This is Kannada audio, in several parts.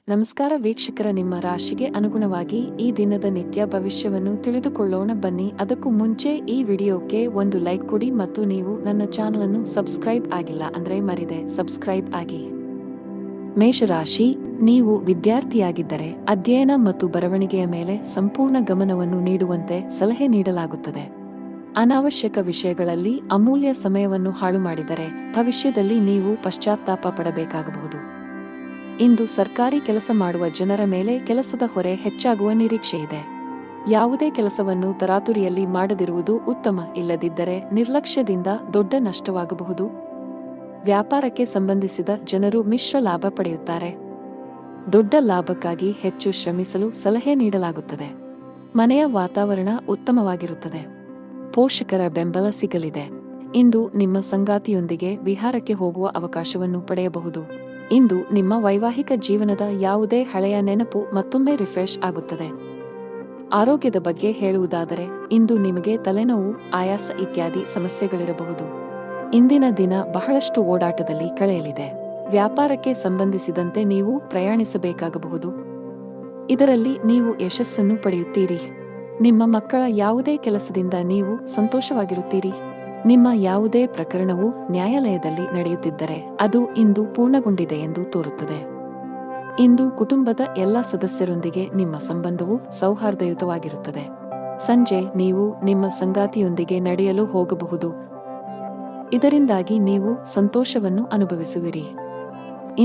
ನಮಸ್ಕಾರ ವೀಕ್ಷಕರ, ನಿಮ್ಮ ರಾಶಿಗೆ ಅನುಗುಣವಾಗಿ ಈ ದಿನದ ನಿತ್ಯ ಭವಿಷ್ಯವನ್ನು ತಿಳಿದುಕೊಳ್ಳೋಣ ಬನ್ನಿ. ಅದಕ್ಕೂ ಮುಂಚೆ ಈ ವಿಡಿಯೋಕ್ಕೆ ಒಂದು ಲೈಕ್ ಕೊಡಿ ಮತ್ತು ನೀವು ನನ್ನ ಚಾನಲ್ ಅನ್ನು ಸಬ್ಸ್ಕ್ರೈಬ್ ಆಗಿಲ್ಲ ಅಂದ್ರೆ ಮರಿದೆ ಸಬ್ಸ್ಕ್ರೈಬ್ ಆಗಿ. ಮೇಷರಾಶಿ, ನೀವು ವಿದ್ಯಾರ್ಥಿಯಾಗಿದ್ದರೆ ಅಧ್ಯಯನ ಮತ್ತು ಬರವಣಿಗೆಯ ಮೇಲೆ ಸಂಪೂರ್ಣ ಗಮನವನ್ನು ನೀಡುವಂತೆ ಸಲಹೆ ನೀಡಲಾಗುತ್ತದೆ. ಅನಾವಶ್ಯಕ ವಿಷಯಗಳಲ್ಲಿ ಅಮೂಲ್ಯ ಸಮಯವನ್ನು ಹಾಳು ಮಾಡಿದರೆ ಭವಿಷ್ಯದಲ್ಲಿ ನೀವು ಪಶ್ಚಾತ್ತಾಪ ಪಡಬೇಕಾಗಬಹುದು. ಇಂದು ಸರ್ಕಾರಿ ಕೆಲಸ ಮಾಡುವ ಜನರ ಮೇಲೆ ಕೆಲಸದ ಹೊರೆ ಹೆಚ್ಚಾಗುವ ನಿರೀಕ್ಷೆಯಿದೆ. ಯಾವುದೇ ಕೆಲಸವನ್ನು ತರಾತುರಿಯಲ್ಲಿ ಮಾಡದಿರುವುದು ಉತ್ತಮ, ಇಲ್ಲದಿದ್ದರೆ ನಿರ್ಲಕ್ಷ್ಯದಿಂದ ದೊಡ್ಡ ನಷ್ಟವಾಗಬಹುದು. ವ್ಯಾಪಾರಕ್ಕೆ ಸಂಬಂಧಿಸಿದ ಜನರು ಮಿಶ್ರ ಲಾಭ ಪಡೆಯುತ್ತಾರೆ. ದೊಡ್ಡ ಲಾಭಕ್ಕಾಗಿ ಹೆಚ್ಚು ಶ್ರಮಿಸಲು ಸಲಹೆ ನೀಡಲಾಗುತ್ತದೆ. ಮನೆಯ ವಾತಾವರಣ ಉತ್ತಮವಾಗಿರುತ್ತದೆ. ಪೋಷಕರ ಬೆಂಬಲ ಸಿಗಲಿದೆ. ಇಂದು ನಿಮ್ಮ ಸಂಗಾತಿಯೊಂದಿಗೆ ವಿಹಾರಕ್ಕೆ ಹೋಗುವ ಅವಕಾಶವನ್ನು ಪಡೆಯಬಹುದು. ಇಂದು ನಿಮ್ಮ ವೈವಾಹಿಕ ಜೀವನದ ಯಾವುದೇ ಹಳೆಯ ನೆನಪು ಮತ್ತೊಮ್ಮೆ ರಿಫ್ರೆಶ್ ಆಗುತ್ತದೆ. ಆರೋಗ್ಯದ ಬಗ್ಗೆ ಹೇಳುವುದಾದರೆ, ಇಂದು ನಿಮಗೆ ತಲೆನೋವು, ಆಯಾಸ ಇತ್ಯಾದಿ ಸಮಸ್ಯೆಗಳಿರಬಹುದು. ಇಂದಿನ ದಿನ ಬಹಳಷ್ಟು ಓಡಾಟದಲ್ಲಿ ಕಳೆಯಲಿದೆ. ವ್ಯಾಪಾರಕ್ಕೆ ಸಂಬಂಧಿಸಿದಂತೆ ನೀವು ಪ್ರಯಾಣಿಸಬೇಕಾಗಬಹುದು. ಇದರಲ್ಲಿ ನೀವು ಯಶಸ್ಸನ್ನು ಪಡೆಯುತ್ತೀರಿ. ನಿಮ್ಮ ಮಕ್ಕಳ ಯಾವುದೇ ಕೆಲಸದಿಂದ ನೀವು ಸಂತೋಷವಾಗಿರುತ್ತೀರಿ. ನಿಮ್ಮ ಯಾವುದೇ ಪ್ರಕರಣವು ನ್ಯಾಯಾಲಯದಲ್ಲಿ ನಡೆಯುತ್ತಿದ್ದರೆ ಅದು ಇಂದು ಪೂರ್ಣಗೊಂಡಿದೆ ಎಂದು ತೋರುತ್ತದೆ. ಇಂದು ಕುಟುಂಬದ ಎಲ್ಲ ಸದಸ್ಯರೊಂದಿಗೆ ನಿಮ್ಮ ಸಂಬಂಧವು ಸೌಹಾರ್ದಯುತವಾಗಿರುತ್ತದೆ. ಸಂಜೆ ನೀವು ನಿಮ್ಮ ಸಂಗಾತಿಯೊಂದಿಗೆ ನಡೆಯಲು ಹೋಗಬಹುದು. ಇದರಿಂದಾಗಿ ನೀವು ಸಂತೋಷವನ್ನು ಅನುಭವಿಸುವಿರಿ.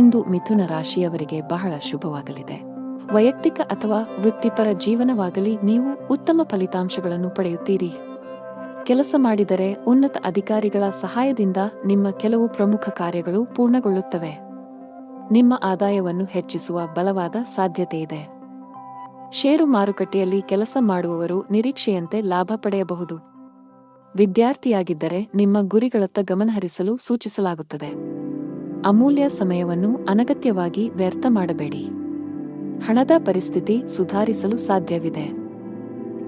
ಇಂದು ಮಿಥುನ ರಾಶಿಯವರಿಗೆ ಬಹಳ ಶುಭವಾಗಲಿದೆ. ವೈಯಕ್ತಿಕ ಅಥವಾ ವೃತ್ತಿಪರ ಜೀವನವಾಗಲಿ ನೀವು ಉತ್ತಮ ಫಲಿತಾಂಶಗಳನ್ನು ಪಡೆಯುತ್ತೀರಿ. ಕೆಲಸ ಮಾಡಿದರೆ ಉನ್ನತ ಅಧಿಕಾರಿಗಳ ಸಹಾಯದಿಂದ ನಿಮ್ಮ ಕೆಲವು ಪ್ರಮುಖ ಕಾರ್ಯಗಳು ಪೂರ್ಣಗೊಳ್ಳುತ್ತವೆ. ನಿಮ್ಮ ಆದಾಯವನ್ನು ಹೆಚ್ಚಿಸುವ ಬಲವಾದ ಸಾಧ್ಯತೆಯಿದೆ. ಷೇರು ಮಾರುಕಟ್ಟೆಯಲ್ಲಿ ಕೆಲಸ ಮಾಡುವವರು ನಿರೀಕ್ಷೆಯಂತೆ ಲಾಭ ಪಡೆಯಬಹುದು. ವಿದ್ಯಾರ್ಥಿಯಾಗಿದ್ದರೆ ನಿಮ್ಮ ಗುರಿಗಳತ್ತ ಗಮನಹರಿಸಲು ಸೂಚಿಸಲಾಗುತ್ತದೆ. ಅಮೂಲ್ಯ ಸಮಯವನ್ನು ಅನಗತ್ಯವಾಗಿ ವ್ಯರ್ಥ ಮಾಡಬೇಡಿ. ಹಣದ ಪರಿಸ್ಥಿತಿ ಸುಧಾರಿಸಲು ಸಾಧ್ಯವಿದೆ.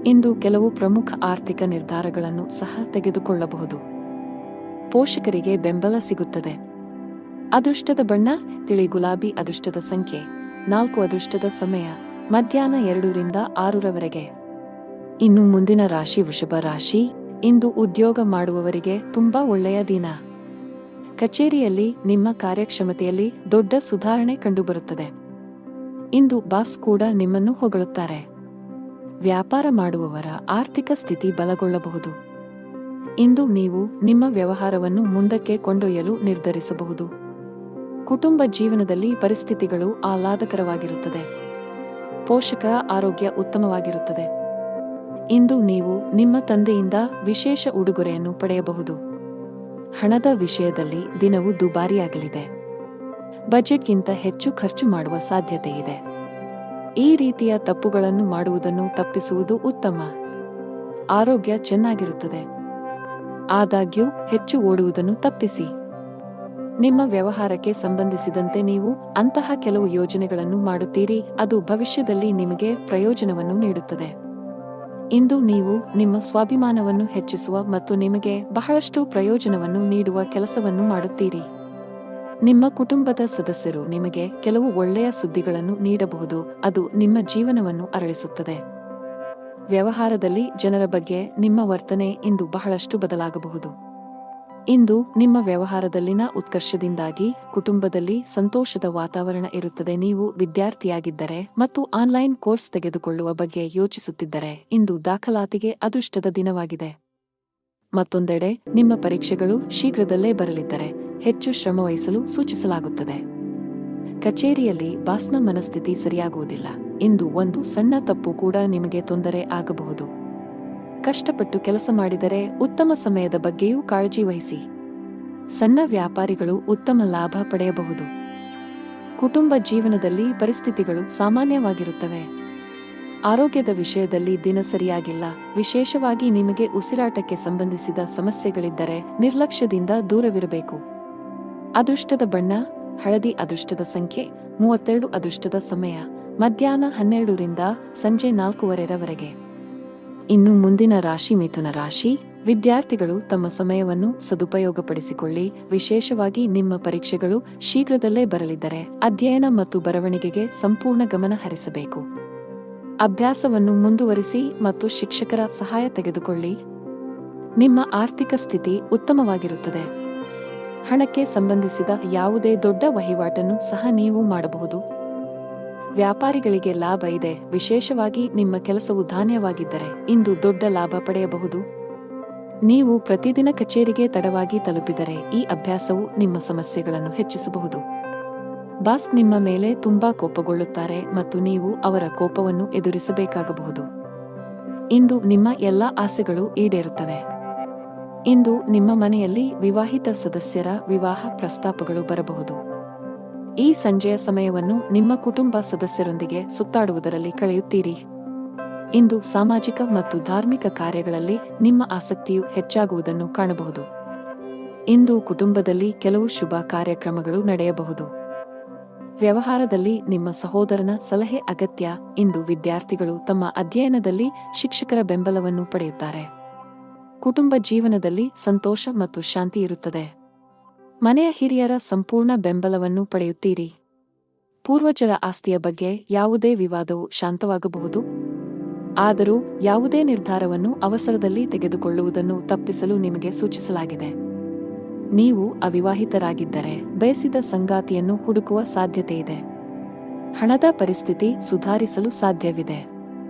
ಇಂದು ಕೆಲವು ಪ್ರಮುಖ ಆರ್ಥಿಕ ನಿರ್ಧಾರಗಳನ್ನು ಸಹ ತೆಗೆದುಕೊಳ್ಳಬಹುದು. ಪೋಷಕರಿಗೆ ಬೆಂಬಲ ಸಿಗುತ್ತದೆ. ಅದೃಷ್ಟದ ಬಣ್ಣ ತಿಳಿ ಗುಲಾಬಿ. ಅದೃಷ್ಟದ ಸಂಖ್ಯೆ 4. ಅದೃಷ್ಟದ ಸಮಯ ಮಧ್ಯಾಹ್ನ 2 ರಿಂದ 6 ಇನ್ನು ಮುಂದಿನ ರಾಶಿ ವೃಷಭ ರಾಶಿ. ಇಂದು ಉದ್ಯೋಗ ಮಾಡುವವರಿಗೆ ತುಂಬಾ ಒಳ್ಳೆಯ ದಿನ. ಕಚೇರಿಯಲ್ಲಿ ನಿಮ್ಮ ಕಾರ್ಯಕ್ಷಮತೆಯಲ್ಲಿ ದೊಡ್ಡ ಸುಧಾರಣೆ ಕಂಡುಬರುತ್ತದೆ. ಇಂದು ಬಾಸ್ ಕೂಡ ನಿಮ್ಮನ್ನು ಹೊಗಳುತ್ತಾರೆ. ವ್ಯಾಪಾರ ಮಾಡುವವರ ಆರ್ಥಿಕ ಸ್ಥಿತಿ ಬಲಗೊಳ್ಳಬಹುದು. ಇಂದು ನೀವು ನಿಮ್ಮ ವ್ಯವಹಾರವನ್ನು ಮುಂದಕ್ಕೆ ಕೊಂಡೊಯ್ಯಲು ನಿರ್ಧರಿಸಬಹುದು. ಕುಟುಂಬ ಜೀವನದಲ್ಲಿ ಪರಿಸ್ಥಿತಿಗಳು ಆಹ್ಲಾದಕರವಾಗಿರುತ್ತದೆ. ಪೋಷಕರ ಆರೋಗ್ಯ ಉತ್ತಮವಾಗಿರುತ್ತದೆ. ಇಂದು ನೀವು ನಿಮ್ಮ ತಂದೆಯಿಂದ ವಿಶೇಷ ಉಡುಗೊರೆಯನ್ನು ಪಡೆಯಬಹುದು. ಹಣದ ವಿಷಯದಲ್ಲಿ ದಿನವು ದುಬಾರಿಯಾಗಲಿದೆ. ಬಜೆಟ್ಗಿಂತ ಹೆಚ್ಚು ಖರ್ಚು ಮಾಡುವ ಸಾಧ್ಯತೆಯಿದೆ. ಈ ರೀತಿಯ ತಪ್ಪುಗಳನ್ನು ಮಾಡುವುದನ್ನು ತಪ್ಪಿಸುವುದು ಉತ್ತಮ. ಆರೋಗ್ಯ ಚೆನ್ನಾಗಿರುತ್ತದೆ. ಆದಾಗ್ಯೂ ಹೆಚ್ಚು ಓಡುವುದನ್ನು ತಪ್ಪಿಸಿ. ನಿಮ್ಮ ವ್ಯವಹಾರಕ್ಕೆ ಸಂಬಂಧಿಸಿದಂತೆ ನೀವು ಅಂತಹ ಕೆಲವು ಯೋಜನೆಗಳನ್ನು ಮಾಡುತ್ತೀರಿ, ಅದು ಭವಿಷ್ಯದಲ್ಲಿ ನಿಮಗೆ ಪ್ರಯೋಜನವನ್ನು ನೀಡುತ್ತದೆ. ಇಂದು ನೀವು ನಿಮ್ಮ ಸ್ವಾಭಿಮಾನವನ್ನು ಹೆಚ್ಚಿಸುವ ಮತ್ತು ನಿಮಗೆ ಬಹಳಷ್ಟು ಪ್ರಯೋಜನವನ್ನು ನೀಡುವ ಕೆಲಸವನ್ನು ಮಾಡುತ್ತೀರಿ. ನಿಮ್ಮ ಕುಟುಂಬದ ಸದಸ್ಯರು ನಿಮಗೆ ಕೆಲವು ಒಳ್ಳೆಯ ಸುದ್ದಿಗಳನ್ನು ನೀಡಬಹುದು, ಅದು ನಿಮ್ಮ ಜೀವನವನ್ನು ಅರಳಿಸುತ್ತದೆ. ವ್ಯವಹಾರದಲ್ಲಿ ಜನರ ಬಗ್ಗೆ ನಿಮ್ಮ ವರ್ತನೆ ಇಂದು ಬಹಳಷ್ಟು ಬದಲಾಗಬಹುದು. ಇಂದು ನಿಮ್ಮ ವ್ಯವಹಾರದಲ್ಲಿನ ಉತ್ಕರ್ಷದಿಂದಾಗಿ ಕುಟುಂಬದಲ್ಲಿ ಸಂತೋಷದ ವಾತಾವರಣ ಇರುತ್ತದೆ. ನೀವು ವಿದ್ಯಾರ್ಥಿಯಾಗಿದ್ದರೆ ಮತ್ತು ಆನ್ಲೈನ್ ಕೋರ್ಸ್ ತೆಗೆದುಕೊಳ್ಳುವ ಬಗ್ಗೆ ಯೋಚಿಸುತ್ತಿದ್ದರೆ ಇಂದು ದಾಖಲಾತಿಗೆ ಅದೃಷ್ಟದ ದಿನವಾಗಿದೆ. ಮತ್ತೊಂದೆಡೆ ನಿಮ್ಮ ಪರೀಕ್ಷೆಗಳು ಶೀಘ್ರದಲ್ಲೇ ಬರಲಿದ್ದರೆ ಹೆಚ್ಚು ಶ್ರಮವಹಿಸಲು ಸೂಚಿಸಲಾಗುತ್ತದೆ. ಕಚೇರಿಯಲ್ಲಿ ಬಾಸ್ನ ಮನಸ್ಥಿತಿ ಸರಿಯಾಗುವುದಿಲ್ಲ. ಇಂದು ಒಂದು ಸಣ್ಣ ತಪ್ಪು ಕೂಡ ನಿಮಗೆ ತೊಂದರೆ ಆಗಬಹುದು. ಕಷ್ಟಪಟ್ಟು ಕೆಲಸ ಮಾಡಿದರೆ ಉತ್ತಮ ಸಮಯದ ಬಗ್ಗೆಯೂ ಕಾಳಜಿ ವಹಿಸಿ. ಸಣ್ಣ ವ್ಯಾಪಾರಿಗಳು ಉತ್ತಮ ಲಾಭ ಪಡೆಯಬಹುದು. ಕುಟುಂಬ ಜೀವನದಲ್ಲಿ ಪರಿಸ್ಥಿತಿಗಳು ಸಾಮಾನ್ಯವಾಗಿರುತ್ತವೆ. ಆರೋಗ್ಯದ ವಿಷಯದಲ್ಲಿ ದಿನ ಸರಿಯಾಗಿಲ್ಲ. ವಿಶೇಷವಾಗಿ ನಿಮಗೆ ಉಸಿರಾಟಕ್ಕೆ ಸಂಬಂಧಿಸಿದ ಸಮಸ್ಯೆಗಳಿದ್ದರೆ ನಿರ್ಲಕ್ಷ್ಯದಿಂದ ದೂರವಿರಬೇಕು. ಅದೃಷ್ಟದ ಬಣ್ಣ ಹಳದಿ. ಅದೃಷ್ಟದ ಸಂಖ್ಯೆ 32. ಅದೃಷ್ಟದ ಸಮಯ ಮಧ್ಯಾಹ್ನ 12 ರಿಂದ ಸಂಜೆ 4 ಇನ್ನು ಮುಂದಿನ ರಾಶಿ ಮಿಥುನ ರಾಶಿ. ವಿದ್ಯಾರ್ಥಿಗಳು ತಮ್ಮ ಸಮಯವನ್ನು ಸದುಪಯೋಗಪಡಿಸಿಕೊಳ್ಳಿ, ವಿಶೇಷವಾಗಿ ನಿಮ್ಮ ಪರೀಕ್ಷೆಗಳು ಶೀಘ್ರದಲ್ಲೇ ಬರಲಿದ್ದರೆ ಅಧ್ಯಯನ ಮತ್ತು ಬರವಣಿಗೆಗೆ ಸಂಪೂರ್ಣ ಗಮನ ಹರಿಸಬೇಕು. ಅಭ್ಯಾಸವನ್ನು ಮುಂದುವರಿಸಿ ಮತ್ತು ಶಿಕ್ಷಕರ ಸಹಾಯ ತೆಗೆದುಕೊಳ್ಳಿ. ನಿಮ್ಮ ಆರ್ಥಿಕ ಸ್ಥಿತಿ ಉತ್ತಮವಾಗಿರುತ್ತದೆ. ಹಣಕ್ಕೆ ಸಂಬಂಧಿಸಿದ ಯಾವುದೇ ದೊಡ್ಡ ವಹಿವಾಟನ್ನು ಸಹ ನೀವು ಮಾಡಬಹುದು. ವ್ಯಾಪಾರಿಗಳಿಗೆ ಲಾಭ ಇದೆ, ವಿಶೇಷವಾಗಿ ನಿಮ್ಮ ಕೆಲಸವು ಧಾನ್ಯವಾಗಿದ್ದರೆ ಇಂದು ದೊಡ್ಡ ಲಾಭ ಪಡೆಯಬಹುದು. ನೀವು ಪ್ರತಿದಿನ ಕಚೇರಿಗೆ ತಡವಾಗಿ ತಲುಪಿದರೆ ಈ ಅಭ್ಯಾಸವು ನಿಮ್ಮ ಸಮಸ್ಯೆಗಳನ್ನು ಹೆಚ್ಚಿಸಬಹುದು. ಬಾಸ್ ನಿಮ್ಮ ಮೇಲೆ ತುಂಬಾ ಕೋಪಗೊಳ್ಳುತ್ತಾರೆ ಮತ್ತು ನೀವು ಅವರ ಕೋಪವನ್ನು ಎದುರಿಸಬೇಕಾಗಬಹುದು. ಇಂದು ನಿಮ್ಮ ಎಲ್ಲ ಆಸೆಗಳು ಈಡೇರುತ್ತವೆ. ಇಂದು ನಿಮ್ಮ ಮನೆಯಲ್ಲಿ ವಿವಾಹಿತ ಸದಸ್ಯರ ವಿವಾಹ ಪ್ರಸ್ತಾಪಗಳು ಬರಬಹುದು. ಈ ಸಂಜೆಯ ಸಮಯವನ್ನು ನಿಮ್ಮ ಕುಟುಂಬ ಸದಸ್ಯರೊಂದಿಗೆ ಸುತ್ತಾಡುವುದರಲ್ಲಿ ಕಳೆಯುತ್ತೀರಿ. ಇಂದು ಸಾಮಾಜಿಕ ಮತ್ತು ಧಾರ್ಮಿಕ ಕಾರ್ಯಗಳಲ್ಲಿ ನಿಮ್ಮ ಆಸಕ್ತಿಯು ಹೆಚ್ಚಾಗುವುದನ್ನು ಕಾಣಬಹುದು. ಇಂದು ಕುಟುಂಬದಲ್ಲಿ ಕೆಲವು ಶುಭ ಕಾರ್ಯಕ್ರಮಗಳು ನಡೆಯಬಹುದು. ವ್ಯವಹಾರದಲ್ಲಿ ನಿಮ್ಮ ಸಹೋದರನ ಸಲಹೆ ಅಗತ್ಯ. ಇಂದು ವಿದ್ಯಾರ್ಥಿಗಳು ತಮ್ಮ ಅಧ್ಯಯನದಲ್ಲಿ ಶಿಕ್ಷಕರ ಬೆಂಬಲವನ್ನು ಪಡೆಯುತ್ತಾರೆ. ಕುಟುಂಬ ಜೀವನದಲ್ಲಿ ಸಂತೋಷ ಮತ್ತು ಶಾಂತಿ ಇರುತ್ತದೆ. ಮನೆಯ ಹಿರಿಯರ ಸಂಪೂರ್ಣ ಬೆಂಬಲವನ್ನು ಪಡೆಯುತ್ತೀರಿ. ಪೂರ್ವಜರ ಆಸ್ತಿಯ ಬಗ್ಗೆ ಯಾವುದೇ ವಿವಾದವು ಶಾಂತವಾಗಬಹುದು. ಆದರೂ ಯಾವುದೇ ನಿರ್ಧಾರವನ್ನು ಅವಸರದಲ್ಲಿ ತೆಗೆದುಕೊಳ್ಳುವುದನ್ನು ತಪ್ಪಿಸಲು ನಿಮಗೆ ಸೂಚಿಸಲಾಗಿದೆ. ನೀವು ಅವಿವಾಹಿತರಾಗಿದ್ದರೆ ಬಯಸಿದ ಸಂಗಾತಿಯನ್ನು ಹುಡುಕುವ ಸಾಧ್ಯತೆಯಿದೆ. ಹಣದ ಪರಿಸ್ಥಿತಿ ಸುಧಾರಿಸಲು ಸಾಧ್ಯವಿದೆ.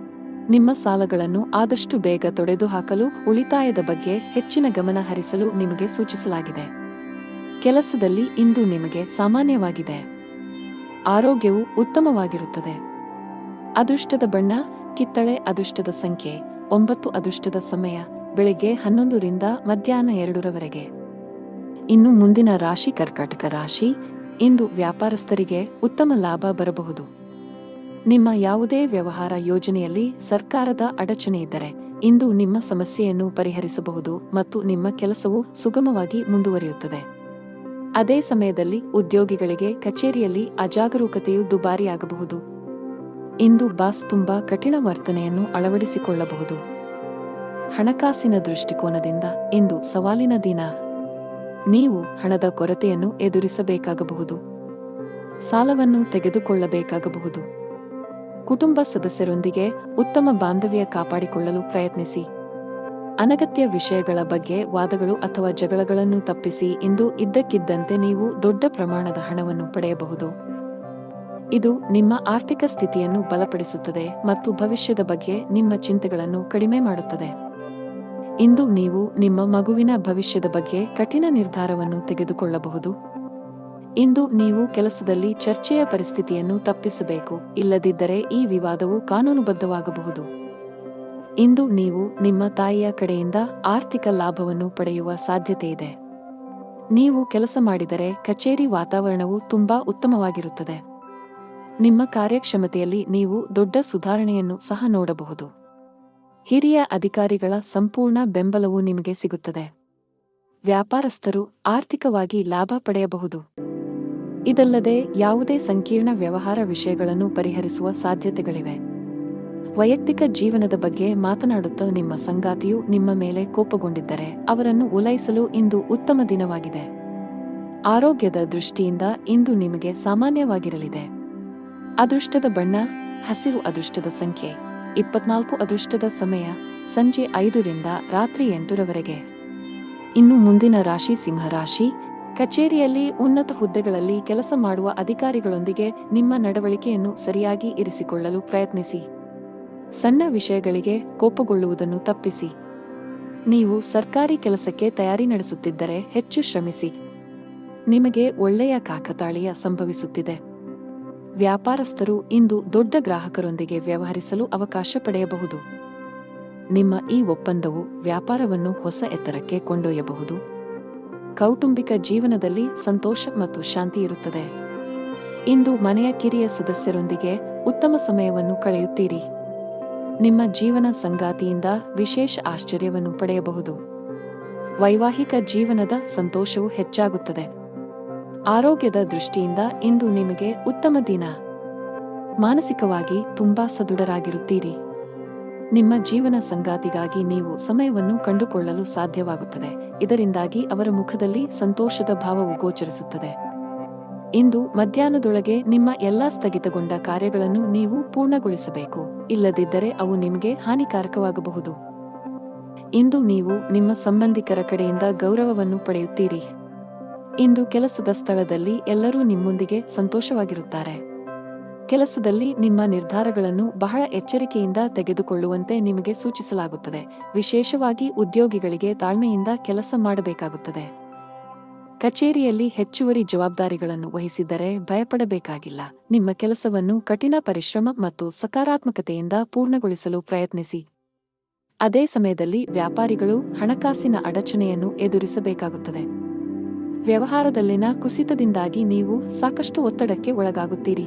ನಿಮ್ಮ ಸಾಲಗಳನ್ನು ಆದಷ್ಟು ಬೇಗ ತೊಡೆದುಹಾಕಲು ಉಳಿತಾಯದ ಬಗ್ಗೆ ಹೆಚ್ಚಿನ ಗಮನ ಹರಿಸಲು ನಿಮಗೆ ಸೂಚಿಸಲಾಗಿದೆ. ಕೆಲಸದಲ್ಲಿ ಇಂದು ನಿಮಗೆ ಸಾಮಾನ್ಯವಾಗಿದೆ. ಆರೋಗ್ಯವು ಉತ್ತಮವಾಗಿರುತ್ತದೆ. ಅದೃಷ್ಟದ ಬಣ್ಣ ಕಿತ್ತಳೆ. ಅದೃಷ್ಟದ ಸಂಖ್ಯೆ 9. ಅದೃಷ್ಟದ ಸಮಯ ಬೆಳಿಗ್ಗೆ 11 ರಿಂದ ಮಧ್ಯಾಹ್ನ 2 ಇನ್ನು ಮುಂದಿನ ರಾಶಿ ಕರ್ಕಾಟಕ ರಾಶಿ. ಇಂದು ವ್ಯಾಪಾರಸ್ಥರಿಗೆ ಉತ್ತಮ ಲಾಭ ಬರಬಹುದು. ನಿಮ್ಮ ಯಾವುದೇ ವ್ಯವಹಾರ ಯೋಜನೆಯಲ್ಲಿ ಸರ್ಕಾರದ ಅಡಚಣೆ ಇದ್ದರೆ ಇಂದು ನಿಮ್ಮ ಸಮಸ್ಯೆಯನ್ನು ಪರಿಹರಿಸಬಹುದು ಮತ್ತು ನಿಮ್ಮ ಕೆಲಸವು ಸುಗಮವಾಗಿ ಮುಂದುವರಿಯುತ್ತದೆ. ಅದೇ ಸಮಯದಲ್ಲಿ ಉದ್ಯೋಗಿಗಳಿಗೆ ಕಚೇರಿಯಲ್ಲಿ ಅಜಾಗರೂಕತೆಯು ದುಬಾರಿಯಾಗಬಹುದು. ಇಂದು ಬಾಸ್ ತುಂಬಾ ಕಠಿಣ ವರ್ತನೆಯನ್ನು ಅಳವಡಿಸಿಕೊಳ್ಳಬಹುದು. ಹಣಕಾಸಿನ ದೃಷ್ಟಿಕೋನದಿಂದ ಇಂದು ಸವಾಲಿನ ದಿನ. ನೀವು ಹಣದ ಕೊರತೆಯನ್ನು ಎದುರಿಸಬೇಕಾಗಬಹುದು. ಸಾಲವನ್ನು ತೆಗೆದುಕೊಳ್ಳಬೇಕಾಗಬಹುದು. ಕುಟುಂಬ ಸದಸ್ಯರೊಂದಿಗೆ ಉತ್ತಮ ಬಾಂಧವ್ಯ ಕಾಪಾಡಿಕೊಳ್ಳಲು ಪ್ರಯತ್ನಿಸಿ. ಅನಗತ್ಯ ವಿಷಯಗಳ ಬಗ್ಗೆ ವಾದಗಳು ಅಥವಾ ಜಗಳಗಳನ್ನು ತಪ್ಪಿಸಿ. ಇಂದು ಇದ್ದಕ್ಕಿದ್ದಂತೆ ನೀವು ದೊಡ್ಡ ಪ್ರಮಾಣದ ಹಣವನ್ನು ಪಡೆಯಬಹುದು. ಇದು ನಿಮ್ಮ ಆರ್ಥಿಕ ಸ್ಥಿತಿಯನ್ನು ಬಲಪಡಿಸುತ್ತದೆ ಮತ್ತು ಭವಿಷ್ಯದ ಬಗ್ಗೆ ನಿಮ್ಮ ಚಿಂತೆಗಳನ್ನು ಕಡಿಮೆ ಮಾಡುತ್ತದೆ. ಇಂದು ನೀವು ನಿಮ್ಮ ಮಗುವಿನ ಭವಿಷ್ಯದ ಬಗ್ಗೆ ಕಠಿಣ ನಿರ್ಧಾರವನ್ನು ತೆಗೆದುಕೊಳ್ಳಬಹುದು. ಇಂದು ನೀವು ಕೆಲಸದಲ್ಲಿ ಚರ್ಚೆಯ ಪರಿಸ್ಥಿತಿಯನ್ನು ತಪ್ಪಿಸಬೇಕು, ಇಲ್ಲದಿದ್ದರೆ ಈ ವಿವಾದವು ಕಾನೂನುಬದ್ಧವಾಗಬಹುದು. ಇಂದು ನೀವು ನಿಮ್ಮ ತಾಯಿಯ ಕಡೆಯಿಂದ ಆರ್ಥಿಕ ಲಾಭವನ್ನು ಪಡೆಯುವ ಸಾಧ್ಯತೆಯಿದೆ. ನೀವು ಕೆಲಸ ಮಾಡಿದರೆ ಕಚೇರಿ ವಾತಾವರಣವು ತುಂಬಾ ಉತ್ತಮವಾಗಿರುತ್ತದೆ. ನಿಮ್ಮ ಕಾರ್ಯಕ್ಷಮತೆಯಲ್ಲಿ ನೀವು ದೊಡ್ಡ ಸುಧಾರಣೆಯನ್ನು ಸಹ ನೋಡಬಹುದು. ಹಿರಿಯ ಅಧಿಕಾರಿಗಳ ಸಂಪೂರ್ಣ ಬೆಂಬಲವು ನಿಮಗೆ ಸಿಗುತ್ತದೆ. ವ್ಯಾಪಾರಸ್ಥರು ಆರ್ಥಿಕವಾಗಿ ಲಾಭ ಪಡೆಯಬಹುದು. ಇದಲ್ಲದೆ ಯಾವುದೇ ಸಂಕೀರ್ಣ ವ್ಯವಹಾರ ವಿಷಯಗಳನ್ನು ಪರಿಹರಿಸುವ ಸಾಧ್ಯತೆಗಳಿವೆ. ವೈಯಕ್ತಿಕ ಜೀವನದ ಬಗ್ಗೆ ಮಾತನಾಡುತ್ತಾ ನಿಮ್ಮ ಸಂಗಾತಿಯು ನಿಮ್ಮ ಮೇಲೆ ಕೋಪಗೊಂಡಿದ್ದರೆ ಅವರನ್ನು ಓಲೈಸಲು ಇಂದು ಉತ್ತಮ ದಿನವಾಗಿದೆ. ಆರೋಗ್ಯದ ದೃಷ್ಟಿಯಿಂದ ಇಂದು ನಿಮಗೆ ಸಾಮಾನ್ಯವಾಗಿರಲಿದೆ. ಅದೃಷ್ಟದ ಬಣ್ಣ ಹಸಿರು. ಅದೃಷ್ಟದ ಸಂಖ್ಯೆ 24. ಅದೃಷ್ಟದ ಸಮಯ ಸಂಜೆ 5 ರಿಂದ ರಾತ್ರಿ 8 ಇನ್ನು ಮುಂದಿನ ರಾಶಿ ಸಿಂಹರಾಶಿ. ಕಚೇರಿಯಲ್ಲಿ ಉನ್ನತ ಹುದ್ದೆಗಳಲ್ಲಿ ಕೆಲಸ ಮಾಡುವ ಅಧಿಕಾರಿಗಳೊಂದಿಗೆ ನಿಮ್ಮ ನಡವಳಿಕೆಯನ್ನು ಸರಿಯಾಗಿ ಇರಿಸಿಕೊಳ್ಳಲು ಪ್ರಯತ್ನಿಸಿ. ಸಣ್ಣ ವಿಷಯಗಳಿಗೆ ಕೋಪಗೊಳ್ಳುವುದನ್ನು ತಪ್ಪಿಸಿ. ನೀವು ಸರ್ಕಾರಿ ಕೆಲಸಕ್ಕೆ ತಯಾರಿ ನಡೆಸುತ್ತಿದ್ದರೆ ಹೆಚ್ಚು ಶ್ರಮಿಸಿ. ನಿಮಗೆ ಒಳ್ಳೆಯ ಕಾಕತಾಳೀಯ ಸಂಭವಿಸುತ್ತಿದೆ. ವ್ಯಾಪಾರಸ್ಥರು ಇಂದು ದೊಡ್ಡ ಗ್ರಾಹಕರೊಂದಿಗೆ ವ್ಯವಹರಿಸಲು ಅವಕಾಶ ಪಡೆಯಬಹುದು. ನಿಮ್ಮ ಈ ಒಪ್ಪಂದವು ವ್ಯಾಪಾರವನ್ನು ಹೊಸ ಎತ್ತರಕ್ಕೆ ಕೊಂಡೊಯ್ಯಬಹುದು. ಕೌಟುಂಬಿಕ ಜೀವನದಲ್ಲಿ ಸಂತೋಷ ಮತ್ತು ಶಾಂತಿ ಇರುತ್ತದೆ. ಇಂದು ಮನೆಯ ಕಿರಿಯ ಸದಸ್ಯರೊಂದಿಗೆ ಉತ್ತಮ ಸಮಯವನ್ನು ಕಳೆಯುತ್ತೀರಿ. ನಿಮ್ಮ ಜೀವನ ಸಂಗಾತಿಯಿಂದ ವಿಶೇಷ ಆಶ್ಚರ್ಯವನ್ನು ಪಡೆಯಬಹುದು. ವೈವಾಹಿಕ ಜೀವನದ ಸಂತೋಷವು ಹೆಚ್ಚಾಗುತ್ತದೆ. ಆರೋಗ್ಯದ ದೃಷ್ಟಿಯಿಂದ ಇಂದು ನಿಮಗೆ ಉತ್ತಮ ದಿನ. ಮಾನಸಿಕವಾಗಿ ತುಂಬಾ ಸದೃಢರಾಗಿರುತ್ತೀರಿ. ನಿಮ್ಮ ಜೀವನ ಸಂಗಾತಿಗಾಗಿ ನೀವು ಸಮಯವನ್ನು ಕಂಡುಕೊಳ್ಳಲು ಸಾಧ್ಯವಾಗುತ್ತದೆ. ಇದರಿಂದಾಗಿ ಅವರ ಮುಖದಲ್ಲಿ ಸಂತೋಷದ ಭಾವವು ಗೋಚರಿಸುತ್ತದೆ. ಇಂದು ಮಧ್ಯಾಹ್ನದೊಳಗೆ ನಿಮ್ಮ ಎಲ್ಲಾ ಸ್ಥಗಿತಗೊಂಡ ಕಾರ್ಯಗಳನ್ನು ನೀವು ಪೂರ್ಣಗೊಳಿಸಬೇಕು, ಇಲ್ಲದಿದ್ದರೆ ಅವು ನಿಮಗೆ ಹಾನಿಕಾರಕವಾಗಬಹುದು. ಇಂದು ನೀವು ನಿಮ್ಮ ಸಂಬಂಧಿಕರ ಕಡೆಯಿಂದ ಗೌರವವನ್ನು ಪಡೆಯುತ್ತೀರಿ. ಇಂದು ಕೆಲಸದ ಸ್ಥಳದಲ್ಲಿ ಎಲ್ಲರೂ ನಿಮ್ಮೊಂದಿಗೆ ಸಂತೋಷವಾಗಿರುತ್ತಾರೆ. ಕೆಲಸದಲ್ಲಿ ನಿಮ್ಮ ನಿರ್ಧಾರಗಳನ್ನು ಬಹಳ ಎಚ್ಚರಿಕೆಯಿಂದ ತೆಗೆದುಕೊಳ್ಳುವಂತೆ ನಿಮಗೆ ಸೂಚಿಸಲಾಗುತ್ತದೆ. ವಿಶೇಷವಾಗಿ ಉದ್ಯೋಗಿಗಳಿಗೆ ತಾಳ್ಮೆಯಿಂದ ಕೆಲಸ ಮಾಡಬೇಕಾಗುತ್ತದೆ. ಕಚೇರಿಯಲ್ಲಿ ಹೆಚ್ಚುವರಿ ಜವಾಬ್ದಾರಿಗಳನ್ನು ವಹಿಸಿದ್ದರೆ ಭಯಪಡಬೇಕಾಗಿಲ್ಲ. ನಿಮ್ಮ ಕೆಲಸವನ್ನು ಕಠಿಣ ಪರಿಶ್ರಮ ಮತ್ತು ಸಕಾರಾತ್ಮಕತೆಯಿಂದ ಪೂರ್ಣಗೊಳಿಸಲು ಪ್ರಯತ್ನಿಸಿ. ಅದೇ ಸಮಯದಲ್ಲಿ ವ್ಯಾಪಾರಿಗಳು ಹಣಕಾಸಿನ ಅಡಚಣೆಯನ್ನು ಎದುರಿಸಬೇಕಾಗುತ್ತದೆ. ವ್ಯವಹಾರದಲ್ಲಿನ ಕುಸಿತದಿಂದಾಗಿ ನೀವು ಸಾಕಷ್ಟು ಒತ್ತಡಕ್ಕೆ ಒಳಗಾಗುತ್ತೀರಿ.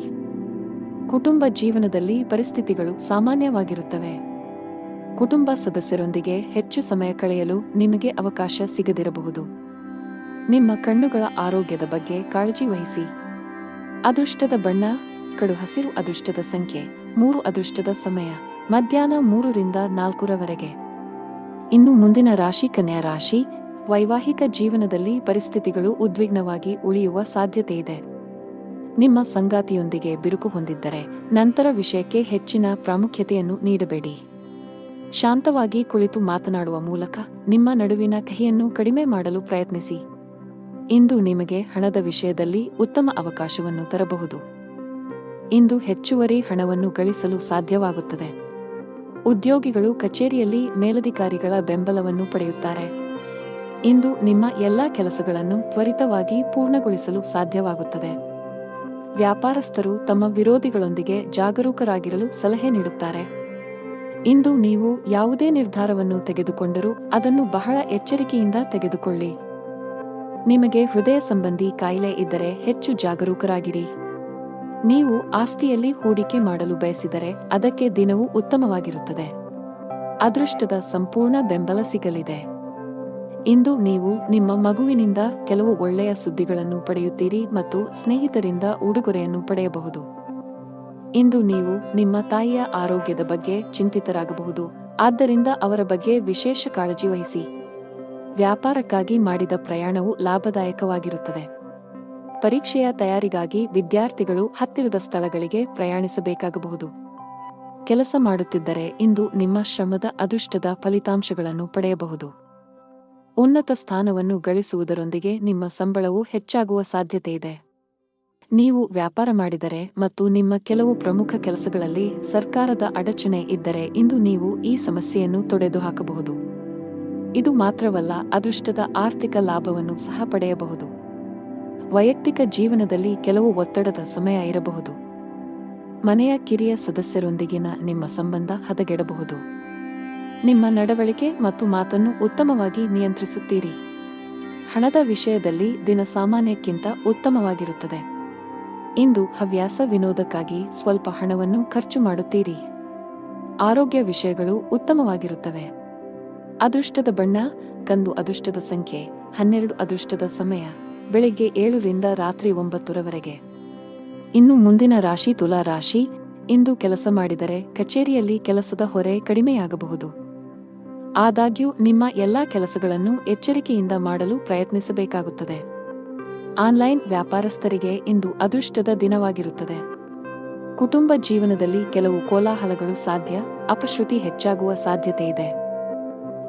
ಕುಟುಂಬ ಜೀವನದಲ್ಲಿ ಪರಿಸ್ಥಿತಿಗಳು ಸಾಮಾನ್ಯವಾಗಿರುತ್ತವೆ. ಕುಟುಂಬ ಸದಸ್ಯರೊಂದಿಗೆ ಹೆಚ್ಚು ಸಮಯ ಕಳೆಯಲು ನಿಮಗೆ ಅವಕಾಶ ಸಿಗದಿರಬಹುದು. ನಿಮ್ಮ ಕಣ್ಣುಗಳ ಆರೋಗ್ಯದ ಬಗ್ಗೆ ಕಾಳಜಿ ವಹಿಸಿ. ಅದೃಷ್ಟದ ಬಣ್ಣ ಕಡು ಹಸಿರು. ಅದೃಷ್ಟದ ಸಂಖ್ಯೆ 3. ಅದೃಷ್ಟದ ಸಮಯ ಮಧ್ಯಾಹ್ನ 3ರಿಂದ 4ರವರೆಗೆ. ಇನ್ನು ಮುಂದಿನ ರಾಶಿ ಕನ್ಯಾ ರಾಶಿ. ವೈವಾಹಿಕ ಜೀವನದಲ್ಲಿ ಪರಿಸ್ಥಿತಿಗಳು ಉದ್ವಿಗ್ನವಾಗಿ ಉಳಿಯುವ ಸಾಧ್ಯತೆಯಿದೆ. ನಿಮ್ಮ ಸಂಗಾತಿಯೊಂದಿಗೆ ಬಿರುಕು ಹೊಂದಿದ್ದರೆ ನಂತರ ವಿಷಯಕ್ಕೆ ಹೆಚ್ಚಿನ ಪ್ರಾಮುಖ್ಯತೆಯನ್ನು ನೀಡಬೇಡಿ. ಶಾಂತವಾಗಿ ಕುಳಿತು ಮಾತನಾಡುವ ಮೂಲಕ ನಿಮ್ಮ ನಡುವಿನ ಕಹಿಯನ್ನು ಕಡಿಮೆ ಮಾಡಲು ಪ್ರಯತ್ನಿಸಿ. ಇಂದು ನಿಮಗೆ ಹಣದ ವಿಷಯದಲ್ಲಿ ಉತ್ತಮ ಅವಕಾಶವನ್ನು ತರಬಹುದು. ಇಂದು ಹೆಚ್ಚುವರಿ ಹಣವನ್ನು ಗಳಿಸಲು ಸಾಧ್ಯವಾಗುತ್ತದೆ. ಉದ್ಯೋಗಿಗಳು ಕಚೇರಿಯಲ್ಲಿ ಮೇಲಧಿಕಾರಿಗಳ ಬೆಂಬಲವನ್ನು ಪಡೆಯುತ್ತಾರೆ. ಇಂದು ನಿಮ್ಮ ಎಲ್ಲಾ ಕೆಲಸಗಳನ್ನು ತ್ವರಿತವಾಗಿ ಪೂರ್ಣಗೊಳಿಸಲು ಸಾಧ್ಯವಾಗುತ್ತದೆ. ವ್ಯಾಪಾರಸ್ಥರು ತಮ್ಮ ವಿರೋಧಿಗಳೊಂದಿಗೆ ಜಾಗರೂಕರಾಗಿರಲು ಸಲಹೆ ನೀಡುತ್ತಾರೆ. ಇಂದು ನೀವು ಯಾವುದೇ ನಿರ್ಧಾರವನ್ನು ತೆಗೆದುಕೊಂಡರೂ ಅದನ್ನು ಬಹಳ ಎಚ್ಚರಿಕೆಯಿಂದ ತೆಗೆದುಕೊಳ್ಳಿ. ನಿಮಗೆ ಹೃದಯ ಸಂಬಂಧಿ ಕಾಯಿಲೆ ಇದ್ದರೆ ಹೆಚ್ಚು ಜಾಗರೂಕರಾಗಿರಿ. ನೀವು ಆಸ್ತಿಯಲ್ಲಿ ಹೂಡಿಕೆ ಮಾಡಲು ಬಯಸಿದರೆ ಅದಕ್ಕೆ ದಿನವೂ ಉತ್ತಮವಾಗಿರುತ್ತದೆ. ಅದೃಷ್ಟದ ಸಂಪೂರ್ಣ ಬೆಂಬಲ ಸಿಗಲಿದೆ. ಇಂದು ನೀವು ನಿಮ್ಮ ಮಗುವಿನಿಂದ ಕೆಲವು ಒಳ್ಳೆಯ ಸುದ್ದಿಗಳನ್ನು ಪಡೆಯುತ್ತೀರಿ ಮತ್ತು ಸ್ನೇಹಿತರಿಂದ ಉಡುಗೊರೆಯನ್ನು ಪಡೆಯಬಹುದು. ಇಂದು ನೀವು ನಿಮ್ಮ ತಾಯಿಯ ಆರೋಗ್ಯದ ಬಗ್ಗೆ ಚಿಂತಿತರಾಗಬಹುದು, ಆದ್ದರಿಂದ ಅವರ ಬಗ್ಗೆ ವಿಶೇಷ ಕಾಳಜಿ ವಹಿಸಿ. ವ್ಯಾಪಾರಕ್ಕಾಗಿ ಮಾಡಿದ ಪ್ರಯಾಣವು ಲಾಭದಾಯಕವಾಗಿರುತ್ತದೆ. ಪರೀಕ್ಷೆಯ ತಯಾರಿಗಾಗಿ ವಿದ್ಯಾರ್ಥಿಗಳು ಹತ್ತಿರದ ಸ್ಥಳಗಳಿಗೆ ಪ್ರಯಾಣಿಸಬೇಕಾಗಬಹುದು. ಕೆಲಸ ಮಾಡುತ್ತಿದ್ದರೆ ಇಂದು ನಿಮ್ಮ ಶ್ರಮದ ಅದೃಷ್ಟದ ಫಲಿತಾಂಶಗಳನ್ನು ಪಡೆಯಬಹುದು. ಉನ್ನತ ಸ್ಥಾನವನ್ನು ಗಳಿಸುವುದರೊಂದಿಗೆ ನಿಮ್ಮ ಸಂಬಳವು ಹೆಚ್ಚಾಗುವ ಸಾಧ್ಯತೆಯಿದೆ. ನೀವು ವ್ಯಾಪಾರ ಮಾಡಿದರೆ ಮತ್ತು ನಿಮ್ಮ ಕೆಲವು ಪ್ರಮುಖ ಕೆಲಸಗಳಲ್ಲಿ ಸರ್ಕಾರದ ಅಡಚಣೆ ಇದ್ದರೆ ಇಂದು ನೀವು ಈ ಸಮಸ್ಯೆಯನ್ನು ತೊಡೆದುಹಾಕಬಹುದು. ಇದು ಮಾತ್ರವಲ್ಲ, ಅದೃಷ್ಟದ ಆರ್ಥಿಕ ಲಾಭವನ್ನು ಸಹ ಪಡೆಯಬಹುದು. ವೈಯಕ್ತಿಕ ಜೀವನದಲ್ಲಿ ಕೆಲವು ಒತ್ತಡದ ಸಮಯ ಇರಬಹುದು. ಮನೆಯ ಕಿರಿಯ ಸದಸ್ಯರೊಂದಿಗಿನ ನಿಮ್ಮ ಸಂಬಂಧ ಹದಗೆಡಬಹುದು. ನಿಮ್ಮ ನಡವಳಿಕೆ ಮತ್ತು ಮಾತನ್ನು ಉತ್ತಮವಾಗಿ ನಿಯಂತ್ರಿಸುತ್ತೀರಿ. ಹಣದ ವಿಷಯದಲ್ಲಿ ದಿನ ಸಾಮಾನ್ಯಕ್ಕಿಂತ ಉತ್ತಮವಾಗಿರುತ್ತದೆ. ಇಂದು ಹವ್ಯಾಸ ವಿನೋದಕ್ಕಾಗಿ ಸ್ವಲ್ಪ ಹಣವನ್ನು ಖರ್ಚು ಮಾಡುತ್ತೀರಿ. ಆರೋಗ್ಯ ವಿಷಯಗಳು ಉತ್ತಮವಾಗಿರುತ್ತವೆ. ಅದೃಷ್ಟದ ಬಣ್ಣ ಕಂದು. ಅದೃಷ್ಟದ ಸಂಖ್ಯೆ 12. ಅದೃಷ್ಟದ ಸಮಯ ಬೆಳಿಗ್ಗೆ 7ರಿಂದ ರಾತ್ರಿ 9ರವರೆಗೆ. ಇನ್ನು ಮುಂದಿನ ರಾಶಿ ತುಲಾ ರಾಶಿ. ಇಂದು ಕೆಲಸ ಮಾಡಿದರೆ ಕಚೇರಿಯಲ್ಲಿ ಕೆಲಸದ ಹೊರೆ ಕಡಿಮೆಯಾಗಬಹುದು. ಆದಾಗ್ಯೂ ನಿಮ್ಮ ಎಲ್ಲಾ ಕೆಲಸಗಳನ್ನು ಎಚ್ಚರಿಕೆಯಿಂದ ಮಾಡಲು ಪ್ರಯತ್ನಿಸಬೇಕಾಗುತ್ತದೆ. ಆನ್ಲೈನ್ ವ್ಯಾಪಾರಸ್ಥರಿಗೆ ಇಂದು ಅದೃಷ್ಟದ ದಿನವಾಗಿರುತ್ತದೆ. ಕುಟುಂಬ ಜೀವನದಲ್ಲಿ ಕೆಲವು ಕೋಲಾಹಲಗಳು ಸಾಧ್ಯ. ಅಪಶ್ರುತಿ ಹೆಚ್ಚಾಗುವ ಸಾಧ್ಯತೆಯಿದೆ.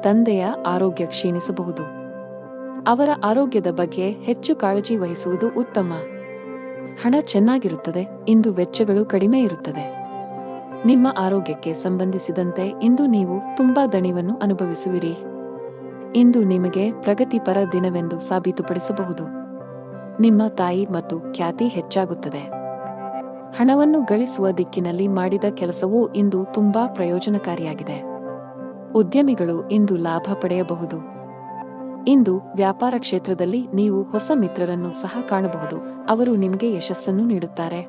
ತಂದೆಯ ಆರೋಗ್ಯ ಕ್ಷೀಣಿಸಬಹುದು. ಅವರ ಆರೋಗ್ಯದ ಬಗ್ಗೆ ಹೆಚ್ಚು ಕಾಳಜಿ ವಹಿಸುವುದು ಉತ್ತಮ. ಹಣ ಚೆನ್ನಾಗಿರುತ್ತದೆ. ಇಂದು ವೆಚ್ಚಗಳು ಕಡಿಮೆ ಇರುತ್ತದೆ. ನಿಮ್ಮ ಆರೋಗ್ಯಕ್ಕೆ ಸಂಬಂಧಿಸಿದಂತೆ ಇಂದು ನೀವು ತುಂಬಾ ದಣಿವನ್ನು ಅನುಭವಿಸುವಿರಿ. ಇಂದು ನಿಮಗೆ ಪ್ರಗತಿಪರ ದಿನವೆಂದು ಸಾಬೀತುಪಡಿಸಬಹುದು. ನಿಮ್ಮ ತಾಯಿ ಮತ್ತು ಖ್ಯಾತಿ ಹೆಚ್ಚಾಗುತ್ತದೆ. ಹಣವನ್ನು ಗಳಿಸುವ ದಿಕ್ಕಿನಲ್ಲಿ ಮಾಡಿದ ಕೆಲಸವೂ ಇಂದು ತುಂಬಾ ಪ್ರಯೋಜನಕಾರಿಯಾಗಿದೆ. ಉದ್ಯಮಿಗಳು ಇಂದು ಲಾಭ ಪಡೆಯಬಹುದು. ಇಂದು ವ್ಯಾಪಾರ ಕ್ಷೇತ್ರದಲ್ಲಿ ನೀವು ಹೊಸ ಮಿತ್ರರನ್ನು ಸಹ ಕಾಣಬಹುದು. ಅವರು ನಿಮಗೆ ಯಶಸ್ಸನ್ನು ನೀಡುತ್ತಾರೆ.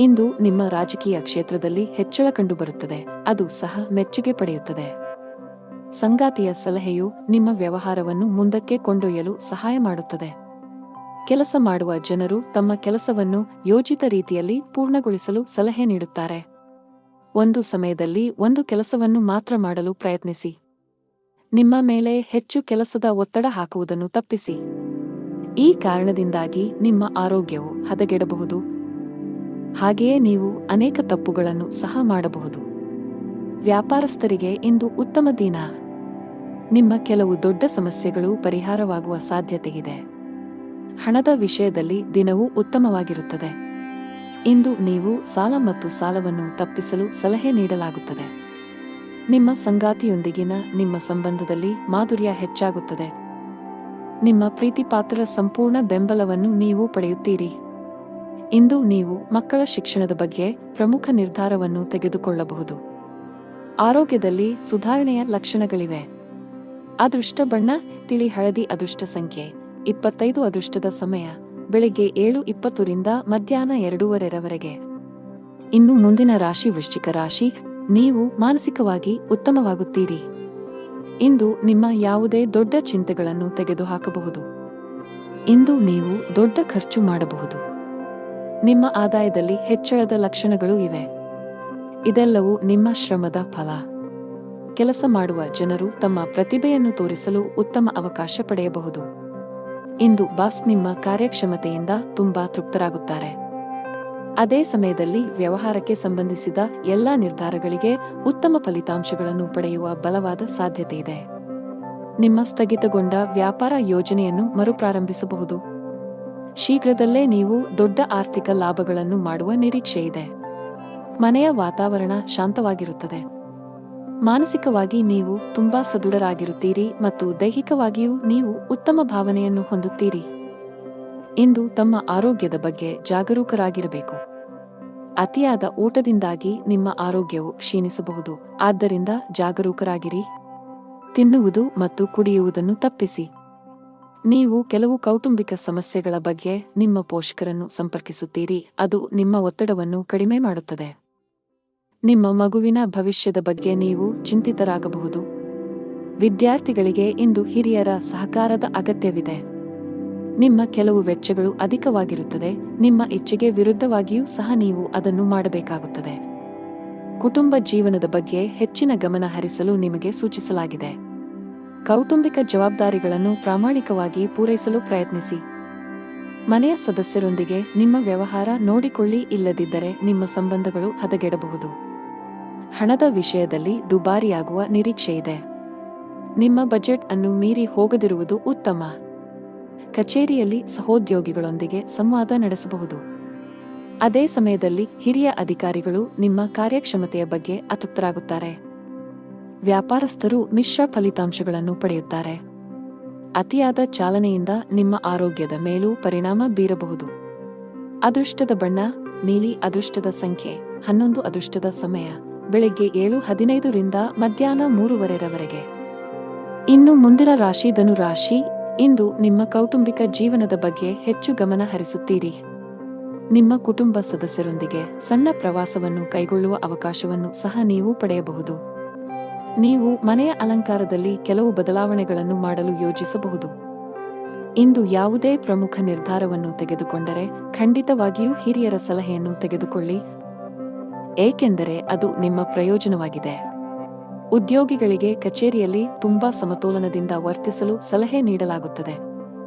ಇಂದು ನಿಮ್ಮ ರಾಜಕೀಯ ಕ್ಷೇತ್ರದಲ್ಲಿ ಹೆಚ್ಚಳ ಕಂಡುಬರುತ್ತದೆ. ಅದು ಸಹ ಮೆಚ್ಚುಗೆ ಪಡೆಯುತ್ತದೆ. ಸಂಗಾತಿಯ ಸಲಹೆಯು ನಿಮ್ಮ ವ್ಯವಹಾರವನ್ನು ಮುಂದಕ್ಕೆ ಕೊಂಡೊಯ್ಯಲು ಸಹಾಯ ಮಾಡುತ್ತದೆ. ಕೆಲಸ ಮಾಡುವ ಜನರು ತಮ್ಮ ಕೆಲಸವನ್ನು ಯೋಜಿತ ರೀತಿಯಲ್ಲಿ ಪೂರ್ಣಗೊಳಿಸಲು ಸಲಹೆ ನೀಡುತ್ತಾರೆ. ಒಂದು ಸಮಯದಲ್ಲಿ ಒಂದು ಕೆಲಸವನ್ನು ಮಾತ್ರ ಮಾಡಲು ಪ್ರಯತ್ನಿಸಿ. ನಿಮ್ಮ ಮೇಲೆ ಹೆಚ್ಚು ಕೆಲಸದ ಒತ್ತಡ ಹಾಕುವುದನ್ನು ತಪ್ಪಿಸಿ. ಈ ಕಾರಣದಿಂದಾಗಿ ನಿಮ್ಮ ಆರೋಗ್ಯವು ಹದಗೆಡಬಹುದು. ಹಾಗೆಯೇ ನೀವು ಅನೇಕ ತಪ್ಪುಗಳನ್ನು ಸಹ ಮಾಡಬಹುದು. ವ್ಯಾಪಾರಸ್ಥರಿಗೆ ಇಂದು ಉತ್ತಮ ದಿನ. ನಿಮ್ಮ ಕೆಲವು ದೊಡ್ಡ ಸಮಸ್ಯೆಗಳು ಪರಿಹಾರವಾಗುವ ಸಾಧ್ಯತೆಯಿದೆ. ಹಣದ ವಿಷಯದಲ್ಲಿ ದಿನವೂ ಉತ್ತಮವಾಗಿರುತ್ತದೆ. ಇಂದು ನೀವು ಸಾಲ ಮತ್ತು ಸಾಲವನ್ನು ತಪ್ಪಿಸಲು ಸಲಹೆ ನೀಡಲಾಗುತ್ತದೆ. ನಿಮ್ಮ ಸಂಗಾತಿಯೊಂದಿಗಿನ ನಿಮ್ಮ ಸಂಬಂಧದಲ್ಲಿ ಮಾಧುರ್ಯ ಹೆಚ್ಚಾಗುತ್ತದೆ. ನಿಮ್ಮ ಪ್ರೀತಿಪಾತ್ರರ ಸಂಪೂರ್ಣ ಬೆಂಬಲವನ್ನು ನೀವು ಪಡೆಯುತ್ತೀರಿ. ಇಂದು ನೀವು ಮಕ್ಕಳ ಶಿಕ್ಷಣದ ಬಗ್ಗೆ ಪ್ರಮುಖ ನಿರ್ಧಾರವನ್ನು ತೆಗೆದುಕೊಳ್ಳಬಹುದು. ಆರೋಗ್ಯದಲ್ಲಿ ಸುಧಾರಣೆಯ ಲಕ್ಷಣಗಳಿವೆ. ಅದೃಷ್ಟ ಬಣ್ಣ ತಿಳಿ ಹಳದಿ. ಅದೃಷ್ಟ ಸಂಖ್ಯೆ 25. ಅದೃಷ್ಟದ ಸಮಯ ಬೆಳಿಗ್ಗೆ 7:20 ರಿಂದ ಮಧ್ಯಾಹ್ನ 2:30 ಇನ್ನು ಮುಂದಿನ ರಾಶಿ ವೃಶ್ಚಿಕ ರಾಶಿ. ನೀವು ಮಾನಸಿಕವಾಗಿ ಉತ್ತಮವಾಗುತ್ತೀರಿ. ಇಂದು ನಿಮ್ಮ ಯಾವುದೇ ದೊಡ್ಡ ಚಿಂತೆಗಳನ್ನು ತೆಗೆದುಹಾಕಬಹುದು. ಇಂದು ನೀವು ದೊಡ್ಡ ಖರ್ಚು ಮಾಡಬಹುದು. ನಿಮ್ಮ ಆದಾಯದಲ್ಲಿ ಹೆಚ್ಚಳದ ಲಕ್ಷಣಗಳು ಇವೆ. ಇದೆಲ್ಲವೂ ನಿಮ್ಮ ಶ್ರಮದ ಫಲ. ಕೆಲಸ ಮಾಡುವ ಜನರು ತಮ್ಮ ಪ್ರತಿಭೆಯನ್ನು ತೋರಿಸಲು ಉತ್ತಮ ಅವಕಾಶ ಪಡೆಯಬಹುದು. ಇಂದು ಬಾಸ್ ನಿಮ್ಮ ಕಾರ್ಯಕ್ಷಮತೆಯಿಂದ ತುಂಬಾ ತೃಪ್ತರಾಗುತ್ತಾರೆ. ಅದೇ ಸಮಯದಲ್ಲಿ ವ್ಯವಹಾರಕ್ಕೆ ಸಂಬಂಧಿಸಿದ ಎಲ್ಲಾ ನಿರ್ಧಾರಗಳಿಗೆ ಉತ್ತಮ ಫಲಿತಾಂಶಗಳನ್ನು ಪಡೆಯುವ ಬಲವಾದ ಸಾಧ್ಯತೆಯಿದೆ. ನಿಮ್ಮ ಸ್ಥಗಿತಗೊಂಡ ವ್ಯಾಪಾರ ಯೋಜನೆಯನ್ನು ಮರುಪ್ರಾರಂಭಿಸಬಹುದು. ಶೀಘ್ರದಲ್ಲೇ ನೀವು ದೊಡ್ಡ ಆರ್ಥಿಕ ಲಾಭಗಳನ್ನು ಮಾಡುವ ನಿರೀಕ್ಷೆಯಿದೆ. ಮನೆಯ ವಾತಾವರಣ ಶಾಂತವಾಗಿರುತ್ತದೆ. ಮಾನಸಿಕವಾಗಿ ನೀವು ತುಂಬಾ ಸದೃಢರಾಗಿರುತ್ತೀರಿ ಮತ್ತು ದೈಹಿಕವಾಗಿಯೂ ನೀವು ಉತ್ತಮ ಭಾವನೆಯನ್ನು ಹೊಂದುತ್ತೀರಿ. ಇಂದು ತಮ್ಮ ಆರೋಗ್ಯದ ಬಗ್ಗೆ ಜಾಗರೂಕರಾಗಿರಬೇಕು. ಅತಿಯಾದ ಊಟದಿಂದಾಗಿ ನಿಮ್ಮ ಆರೋಗ್ಯವು ಕ್ಷೀಣಿಸಬಹುದು. ಆದ್ದರಿಂದ ಜಾಗರೂಕರಾಗಿರಿ. ತಿನ್ನುವುದು ಮತ್ತು ಕುಡಿಯುವುದನ್ನು ತಪ್ಪಿಸಿ. ನೀವು ಕೆಲವು ಕೌಟುಂಬಿಕ ಸಮಸ್ಯೆಗಳ ಬಗ್ಗೆ ನಿಮ್ಮ ಪೋಷಕರನ್ನು ಸಂಪರ್ಕಿಸುತ್ತೀರಿ. ಅದು ನಿಮ್ಮ ಒತ್ತಡವನ್ನು ಕಡಿಮೆ ಮಾಡುತ್ತದೆ. ನಿಮ್ಮ ಮಗುವಿನ ಭವಿಷ್ಯದ ಬಗ್ಗೆ ನೀವು ಚಿಂತಿತರಾಗಬಹುದು. ವಿದ್ಯಾರ್ಥಿಗಳಿಗೆ ಇಂದು ಹಿರಿಯರ ಸಹಕಾರದ ಅಗತ್ಯವಿದೆ. ನಿಮ್ಮ ಕೆಲವು ವೆಚ್ಚಗಳು ಅಧಿಕವಾಗಿರುತ್ತದೆ. ನಿಮ್ಮ ಇಚ್ಛೆಗೆ ವಿರುದ್ಧವಾಗಿಯೂ ಸಹ ನೀವು ಅದನ್ನು ಮಾಡಬೇಕಾಗುತ್ತದೆ. ಕುಟುಂಬ ಜೀವನದ ಬಗ್ಗೆ ಹೆಚ್ಚಿನ ಗಮನ ಹರಿಸಲು ನಿಮಗೆ ಸೂಚಿಸಲಾಗಿದೆ. ಕೌಟುಂಬಿಕ ಜವಾಬ್ದಾರಿಗಳನ್ನು ಪ್ರಾಮಾಣಿಕವಾಗಿ ಪೂರೈಸಲು ಪ್ರಯತ್ನಿಸಿ. ಮನೆಯ ಸದಸ್ಯರೊಂದಿಗೆ ನಿಮ್ಮ ವ್ಯವಹಾರ ನೋಡಿಕೊಳ್ಳಿ. ಇಲ್ಲದಿದ್ದರೆ ನಿಮ್ಮ ಸಂಬಂಧಗಳು ಹದಗೆಡಬಹುದು. ಹಣದ ವಿಷಯದಲ್ಲಿ ದುಬಾರಿಯಾಗುವ ನಿರೀಕ್ಷೆಯಿದೆ. ನಿಮ್ಮ ಬಜೆಟ್ ಅನ್ನು ಮೀರಿ ಹೋಗದಿರುವುದು ಉತ್ತಮ. ಕಚೇರಿಯಲ್ಲಿ ಸಹೋದ್ಯೋಗಿಗಳೊಂದಿಗೆ ಸಂವಾದ ನಡೆಸಬಹುದು. ಅದೇ ಸಮಯದಲ್ಲಿ ಹಿರಿಯ ಅಧಿಕಾರಿಗಳು ನಿಮ್ಮ ಕಾರ್ಯಕ್ಷಮತೆಯ ಬಗ್ಗೆ ಅತೃಪ್ತರಾಗುತ್ತಾರೆ. ವ್ಯಾಪಾರಸ್ಥರು ಮಿಶ್ರ ಫಲಿತಾಂಶಗಳನ್ನು ಪಡೆಯುತ್ತಾರೆ. ಅತಿಯಾದ ಚಾಲನೆಯಿಂದ ನಿಮ್ಮ ಆರೋಗ್ಯದ ಮೇಲೂ ಪರಿಣಾಮ ಬೀರಬಹುದು. ಅದೃಷ್ಟದ ಬಣ್ಣ ನೀಲಿ. ಅದೃಷ್ಟದ ಸಂಖ್ಯೆ 11. ಅದೃಷ್ಟದ ಸಮಯ ಬೆಳಿಗ್ಗೆ 7:15 ರಿಂದ ಮಧ್ಯಾಹ್ನ 3:30 ಇನ್ನು ಮುಂದಿನ ರಾಶಿ ಧನು ರಾಶಿ. ಇಂದು ನಿಮ್ಮ ಕೌಟುಂಬಿಕ ಜೀವನದ ಬಗ್ಗೆ ಹೆಚ್ಚು ಗಮನ ಹರಿಸುತ್ತೀರಿ. ನಿಮ್ಮ ಕುಟುಂಬ ಸದಸ್ಯರೊಂದಿಗೆ ಸಣ್ಣ ಪ್ರವಾಸವನ್ನು ಕೈಗೊಳ್ಳುವ ಅವಕಾಶವನ್ನು ಸಹ ನೀವು ಪಡೆಯಬಹುದು. ನೀವು ಮನೆಯ ಅಲಂಕಾರದಲ್ಲಿ ಕೆಲವು ಬದಲಾವಣೆಗಳನ್ನು ಮಾಡಲು ಯೋಜಿಸಬಹುದು. ಇಂದು ಯಾವುದೇ ಪ್ರಮುಖ ನಿರ್ಧಾರವನ್ನು ತೆಗೆದುಕೊಂಡರೆ ಖಂಡಿತವಾಗಿಯೂ ಹಿರಿಯರ ಸಲಹೆಯನ್ನು ತೆಗೆದುಕೊಳ್ಳಿ, ಏಕೆಂದರೆ ಅದು ನಿಮ್ಮ ಪ್ರಯೋಜನವಾಗಿದೆ. ಉದ್ಯೋಗಿಗಳಿಗೆ ಕಚೇರಿಯಲ್ಲಿ ತುಂಬಾ ಸಮತೋಲನದಿಂದ ವರ್ತಿಸಲು ಸಲಹೆ ನೀಡಲಾಗುತ್ತದೆ.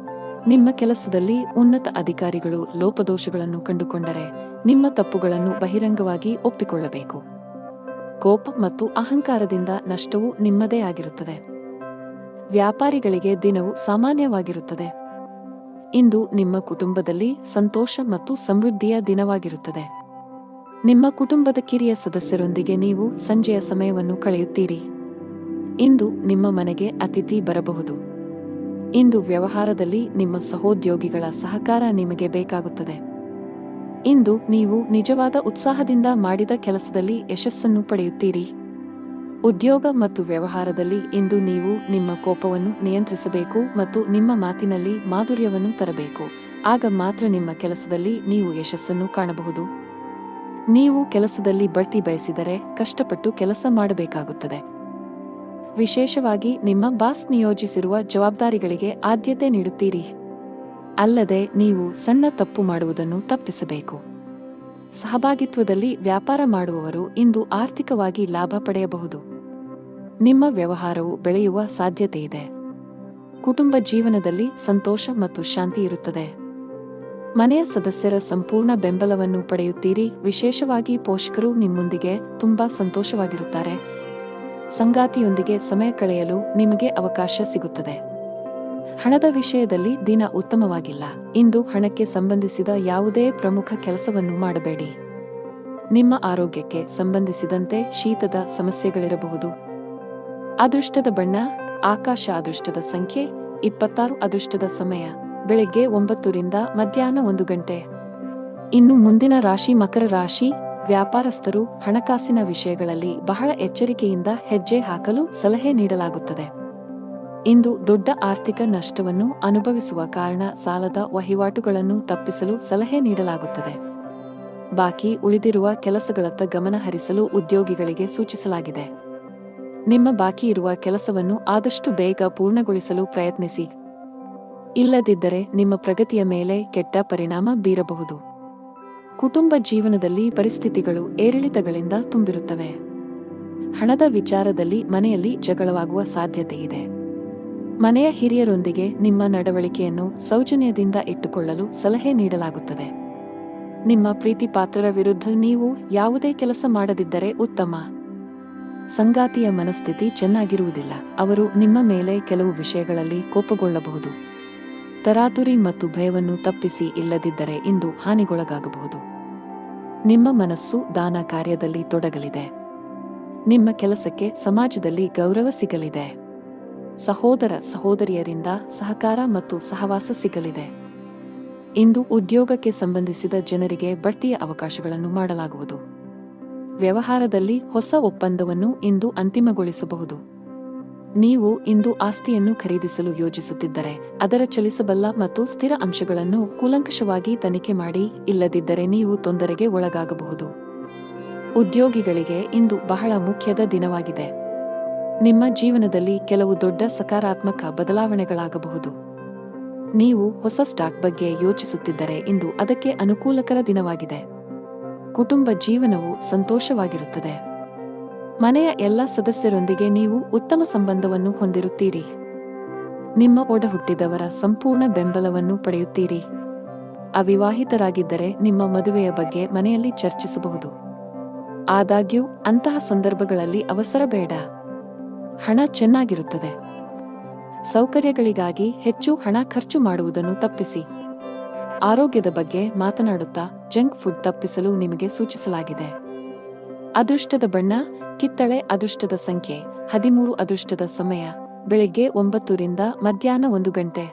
ನಿಮ್ಮ ಕೆಲಸದಲ್ಲಿ ಉನ್ನತ ಅಧಿಕಾರಿಗಳು ಲೋಪದೋಷಗಳನ್ನು ಕಂಡುಕೊಂಡರೆ ನಿಮ್ಮ ತಪ್ಪುಗಳನ್ನು ಬಹಿರಂಗವಾಗಿ ಒಪ್ಪಿಕೊಳ್ಳಬೇಕು. ಕೋಪ ಮತ್ತು ಅಹಂಕಾರದಿಂದ ನಷ್ಟವು ನಿಮ್ಮದೇ ಆಗಿರುತ್ತದೆ. ವ್ಯಾಪಾರಿಗಳಿಗೆ ದಿನವು ಸಾಮಾನ್ಯವಾಗಿರುತ್ತದೆ. ಇಂದು ನಿಮ್ಮ ಕುಟುಂಬದಲ್ಲಿ ಸಂತೋಷ ಮತ್ತು ಸಮೃದ್ಧಿಯ ದಿನವಾಗಿರುತ್ತದೆ. ನಿಮ್ಮ ಕುಟುಂಬದ ಕಿರಿಯ ಸದಸ್ಯರೊಂದಿಗೆ ನೀವು ಸಂಜೆಯ ಸಮಯವನ್ನು ಕಳೆಯುತ್ತೀರಿ. ಇಂದು ನಿಮ್ಮ ಮನೆಗೆ ಅತಿಥಿ ಬರಬಹುದು. ಇಂದು ವ್ಯವಹಾರದಲ್ಲಿ ನಿಮ್ಮ ಸಹೋದ್ಯೋಗಿಗಳ ಸಹಕಾರ ನಿಮಗೆ ಬೇಕಾಗುತ್ತದೆ. ಇಂದು ನೀವು ನಿಜವಾದ ಉತ್ಸಾಹದಿಂದ ಮಾಡಿದ ಕೆಲಸದಲ್ಲಿ ಯಶಸ್ಸನ್ನು ಪಡೆಯುತ್ತೀರಿ. ಉದ್ಯೋಗ ಮತ್ತು ವ್ಯವಹಾರದಲ್ಲಿ ಇಂದು ನೀವು ನಿಮ್ಮ ಕೋಪವನ್ನು ನಿಯಂತ್ರಿಸಬೇಕು ಮತ್ತು ನಿಮ್ಮ ಮಾತಿನಲ್ಲಿ ಮಾಧುರ್ಯವನ್ನು ತರಬೇಕು. ಆಗ ಮಾತ್ರ ನಿಮ್ಮ ಕೆಲಸದಲ್ಲಿ ನೀವು ಯಶಸ್ಸನ್ನು ಕಾಣಬಹುದು. ನೀವು ಕೆಲಸದಲ್ಲಿ ಬಡ್ತಿ ಬಯಸಿದರೆ ಕಷ್ಟಪಟ್ಟು ಕೆಲಸ ಮಾಡಬೇಕಾಗುತ್ತದೆ. ವಿಶೇಷವಾಗಿ ನಿಮ್ಮ ಬಾಸ್ ನಿಯೋಜಿಸಿರುವ ಜವಾಬ್ದಾರಿಗಳಿಗೆ ಆದ್ಯತೆ ನೀಡುತ್ತೀರಿ. ಅಲ್ಲದೆ ನೀವು ಸಣ್ಣ ತಪ್ಪು ಮಾಡುವುದನ್ನು ತಪ್ಪಿಸಬೇಕು. ಸಹಭಾಗಿತ್ವದಲ್ಲಿ ವ್ಯಾಪಾರ ಮಾಡುವವರು ಇಂದು ಆರ್ಥಿಕವಾಗಿ ಲಾಭ ಪಡೆಯಬಹುದು. ನಿಮ್ಮ ವ್ಯವಹಾರವು ಬೆಳೆಯುವ ಸಾಧ್ಯತೆಯಿದೆ. ಕುಟುಂಬ ಜೀವನದಲ್ಲಿ ಸಂತೋಷ ಮತ್ತು ಶಾಂತಿ ಇರುತ್ತದೆ. ಮನೆಯ ಸದಸ್ಯರ ಸಂಪೂರ್ಣ ಬೆಂಬಲವನ್ನು ಪಡೆಯುತ್ತೀರಿ. ವಿಶೇಷವಾಗಿ ಪೋಷಕರು ನಿಮ್ಮೊಂದಿಗೆ ತುಂಬಾ ಸಂತೋಷವಾಗಿರುತ್ತಾರೆ. ಸಂಗಾತಿಯೊಂದಿಗೆ ಸಮಯ ಕಳೆಯಲು ನಿಮಗೆ ಅವಕಾಶ ಸಿಗುತ್ತದೆ. ಹಣದ ವಿಷಯದಲ್ಲಿ ದಿನ ಉತ್ತಮವಾಗಿಲ್ಲ. ಇಂದು ಹಣಕ್ಕೆ ಸಂಬಂಧಿಸಿದ ಯಾವುದೇ ಪ್ರಮುಖ ಕೆಲಸವನ್ನು ಮಾಡಬೇಡಿ. ನಿಮ್ಮ ಆರೋಗ್ಯಕ್ಕೆ ಸಂಬಂಧಿಸಿದಂತೆ ಶೀತದ ಸಮಸ್ಯೆಗಳಿರಬಹುದು. ಅದೃಷ್ಟದ ಬಣ್ಣ ಆಕಾಶ. ಅದೃಷ್ಟದ ಸಂಖ್ಯೆ 26. ಅದೃಷ್ಟದ ಸಮಯ ಬೆಳಗ್ಗೆ 9 ರಿಂದ ಮಧ್ಯಾಹ್ನ 1 ಗಂಟೆ. ಇನ್ನು ಮುಂದಿನ ರಾಶಿ ಮಕರ ರಾಶಿ. ವ್ಯಾಪಾರಸ್ಥರು ಹಣಕಾಸಿನ ವಿಷಯಗಳಲ್ಲಿ ಬಹಳ ಎಚ್ಚರಿಕೆಯಿಂದ ಹೆಜ್ಜೆ ಹಾಕಲು ಸಲಹೆ ನೀಡಲಾಗುತ್ತದೆ. ಇಂದು ದೊಡ್ಡ ಆರ್ಥಿಕ ನಷ್ಟವನ್ನು ಅನುಭವಿಸುವ ಕಾರಣ ಸಾಲದ ವಹಿವಾಟುಗಳನ್ನು ತಪ್ಪಿಸಲು ಸಲಹೆ ನೀಡಲಾಗುತ್ತದೆ. ಬಾಕಿ ಉಳಿದಿರುವ ಕೆಲಸಗಳತ್ತ ಗಮನ ಹರಿಸಲು ಉದ್ಯೋಗಿಗಳಿಗೆ ಸೂಚಿಸಲಾಗಿದೆ. ನಿಮ್ಮ ಬಾಕಿ ಇರುವ ಕೆಲಸವನ್ನು ಆದಷ್ಟು ಬೇಗ ಪೂರ್ಣಗೊಳಿಸಲು ಪ್ರಯತ್ನಿಸಿ. ಇಲ್ಲದಿದ್ದರೆ ನಿಮ್ಮ ಪ್ರಗತಿಯ ಮೇಲೆ ಕೆಟ್ಟ ಪರಿಣಾಮ ಬೀರಬಹುದು. ಕುಟುಂಬ ಜೀವನದಲ್ಲಿ ಪರಿಸ್ಥಿತಿಗಳು ಏರಿಳಿತಗಳಿಂದ ತುಂಬಿರುತ್ತವೆ. ಹಣದ ವಿಚಾರದಲ್ಲಿ ಮನೆಯಲ್ಲಿ ಜಗಳವಾಗುವ ಸಾಧ್ಯತೆಯಿದೆ. ಮನೆಯ ಹಿರಿಯರೊಂದಿಗೆ ನಿಮ್ಮ ನಡವಳಿಕೆಯನ್ನು ಸೌಜನ್ಯದಿಂದ ಇಟ್ಟುಕೊಳ್ಳಲು ಸಲಹೆ ನೀಡಲಾಗುತ್ತದೆ. ನಿಮ್ಮ ಪ್ರೀತಿ ಪಾತ್ರರ ವಿರುದ್ಧ ನೀವು ಯಾವುದೇ ಕೆಲಸ ಮಾಡದಿದ್ದರೆ ಉತ್ತಮ. ಸಂಗಾತಿಯ ಮನಸ್ಥಿತಿ ಚೆನ್ನಾಗಿರುವುದಿಲ್ಲ. ಅವರು ನಿಮ್ಮ ಮೇಲೆ ಕೆಲವು ವಿಷಯಗಳಲ್ಲಿ ಕೋಪಗೊಳ್ಳಬಹುದು. ತರಾತುರಿ ಮತ್ತು ಭಯವನ್ನು ತಪ್ಪಿಸಿ. ಇಲ್ಲದಿದ್ದರೆ ಇಂದು ಹಾನಿಗೊಳಗಾಗಬಹುದು. ನಿಮ್ಮ ಮನಸ್ಸು ದಾನ ಕಾರ್ಯದಲ್ಲಿ ತೊಡಗಲಿದೆ. ನಿಮ್ಮ ಕೆಲಸಕ್ಕೆ ಸಮಾಜದಲ್ಲಿ ಗೌರವ ಸಿಗಲಿದೆ. ಸಹೋದರ ಸಹೋದರಿಯರಿಂದ ಸಹಕಾರ ಮತ್ತು ಸಹವಾಸ ಸಿಗಲಿದೆ. ಇಂದು ಉದ್ಯೋಗಕ್ಕೆ ಸಂಬಂಧಿಸಿದ ಜನರಿಗೆ ಬಡ್ತಿಯ ಅವಕಾಶಗಳನ್ನು ಮಾಡಲಾಗುವುದು. ವ್ಯವಹಾರದಲ್ಲಿ ಹೊಸ ಒಪ್ಪಂದವನ್ನು ಇಂದು ಅಂತಿಮಗೊಳಿಸಬಹುದು. ನೀವು ಇಂದು ಆಸ್ತಿಯನ್ನು ಖರೀದಿಸಲು ಯೋಜಿಸುತ್ತಿದ್ದರೆ ಅದರ ಚಲಿಸಬಲ್ಲ ಮತ್ತು ಸ್ಥಿರ ಅಂಶಗಳನ್ನು ಕೂಲಂಕಷವಾಗಿ ತನಿಖೆ ಮಾಡಿ. ಇಲ್ಲದಿದ್ದರೆ ನೀವು ತೊಂದರೆಗೆ ಒಳಗಾಗಬಹುದು. ಉದ್ಯೋಗಿಗಳಿಗೆ ಇಂದು ಬಹಳ ಮುಖ್ಯದ ದಿನವಾಗಿದೆ. ನಿಮ್ಮ ಜೀವನದಲ್ಲಿ ಕೆಲವು ದೊಡ್ಡ ಸಕಾರಾತ್ಮಕ ಬದಲಾವಣೆಗಳಾಗಬಹುದು. ನೀವು ಹೊಸ ಸ್ಟಾಕ್ ಬಗ್ಗೆ ಯೋಚಿಸುತ್ತಿದ್ದರೆ ಇಂದು ಅದಕ್ಕೆ ಅನುಕೂಲಕರ ದಿನವಾಗಿದೆ. ಕುಟುಂಬ ಜೀವನವು ಸಂತೋಷವಾಗಿರುತ್ತದೆ. ಮನೆಯ ಎಲ್ಲ ಸದಸ್ಯರೊಂದಿಗೆ ನೀವು ಉತ್ತಮ ಸಂಬಂಧವನ್ನು ಹೊಂದಿರುತ್ತೀರಿ. ನಿಮ್ಮ ಒಡಹುಟ್ಟಿದವರ ಸಂಪೂರ್ಣ ಬೆಂಬಲವನ್ನು ಪಡೆಯುತ್ತೀರಿ. ಅವಿವಾಹಿತರಾಗಿದ್ದರೆ ನಿಮ್ಮ ಮದುವೆಯ ಬಗ್ಗೆ ಮನೆಯಲ್ಲಿ ಚರ್ಚಿಸಬಹುದು. ಆದಾಗ್ಯೂ ಅಂತಹ ಸಂದರ್ಭಗಳಲ್ಲಿ ಅವಸರ ಬೇಡ. ಹಣ ಚೆನ್ನಾಗಿರುತ್ತದೆ. ಸೌಕರ್ಯಗಳಿಗಾಗಿ ಹೆಚ್ಚು ಹಣ ಖರ್ಚು ಮಾಡುವುದನ್ನು ತಪ್ಪಿಸಿ. ಆರೋಗ್ಯದ ಬಗ್ಗೆ ಮಾತನಾಡುತ್ತಾ ಜಂಕ್ ಫುಡ್ ತಪ್ಪಿಸಲು ನಿಮಗೆ ಸೂಚಿಸಲಾಗಿದೆ. ಅದೃಷ್ಟದ ಬಣ್ಣ ಕಿತ್ತಳೆ. ಅದೃಷ್ಟದ ಸಂಖ್ಯೆ 13. ಅದೃಷ್ಟದ ಸಮಯ ಬೆಳಗ್ಗೆ 9 ರಿಂದ ಮಧ್ಯಾಹ್ನ 1 ಗಂಟೆ.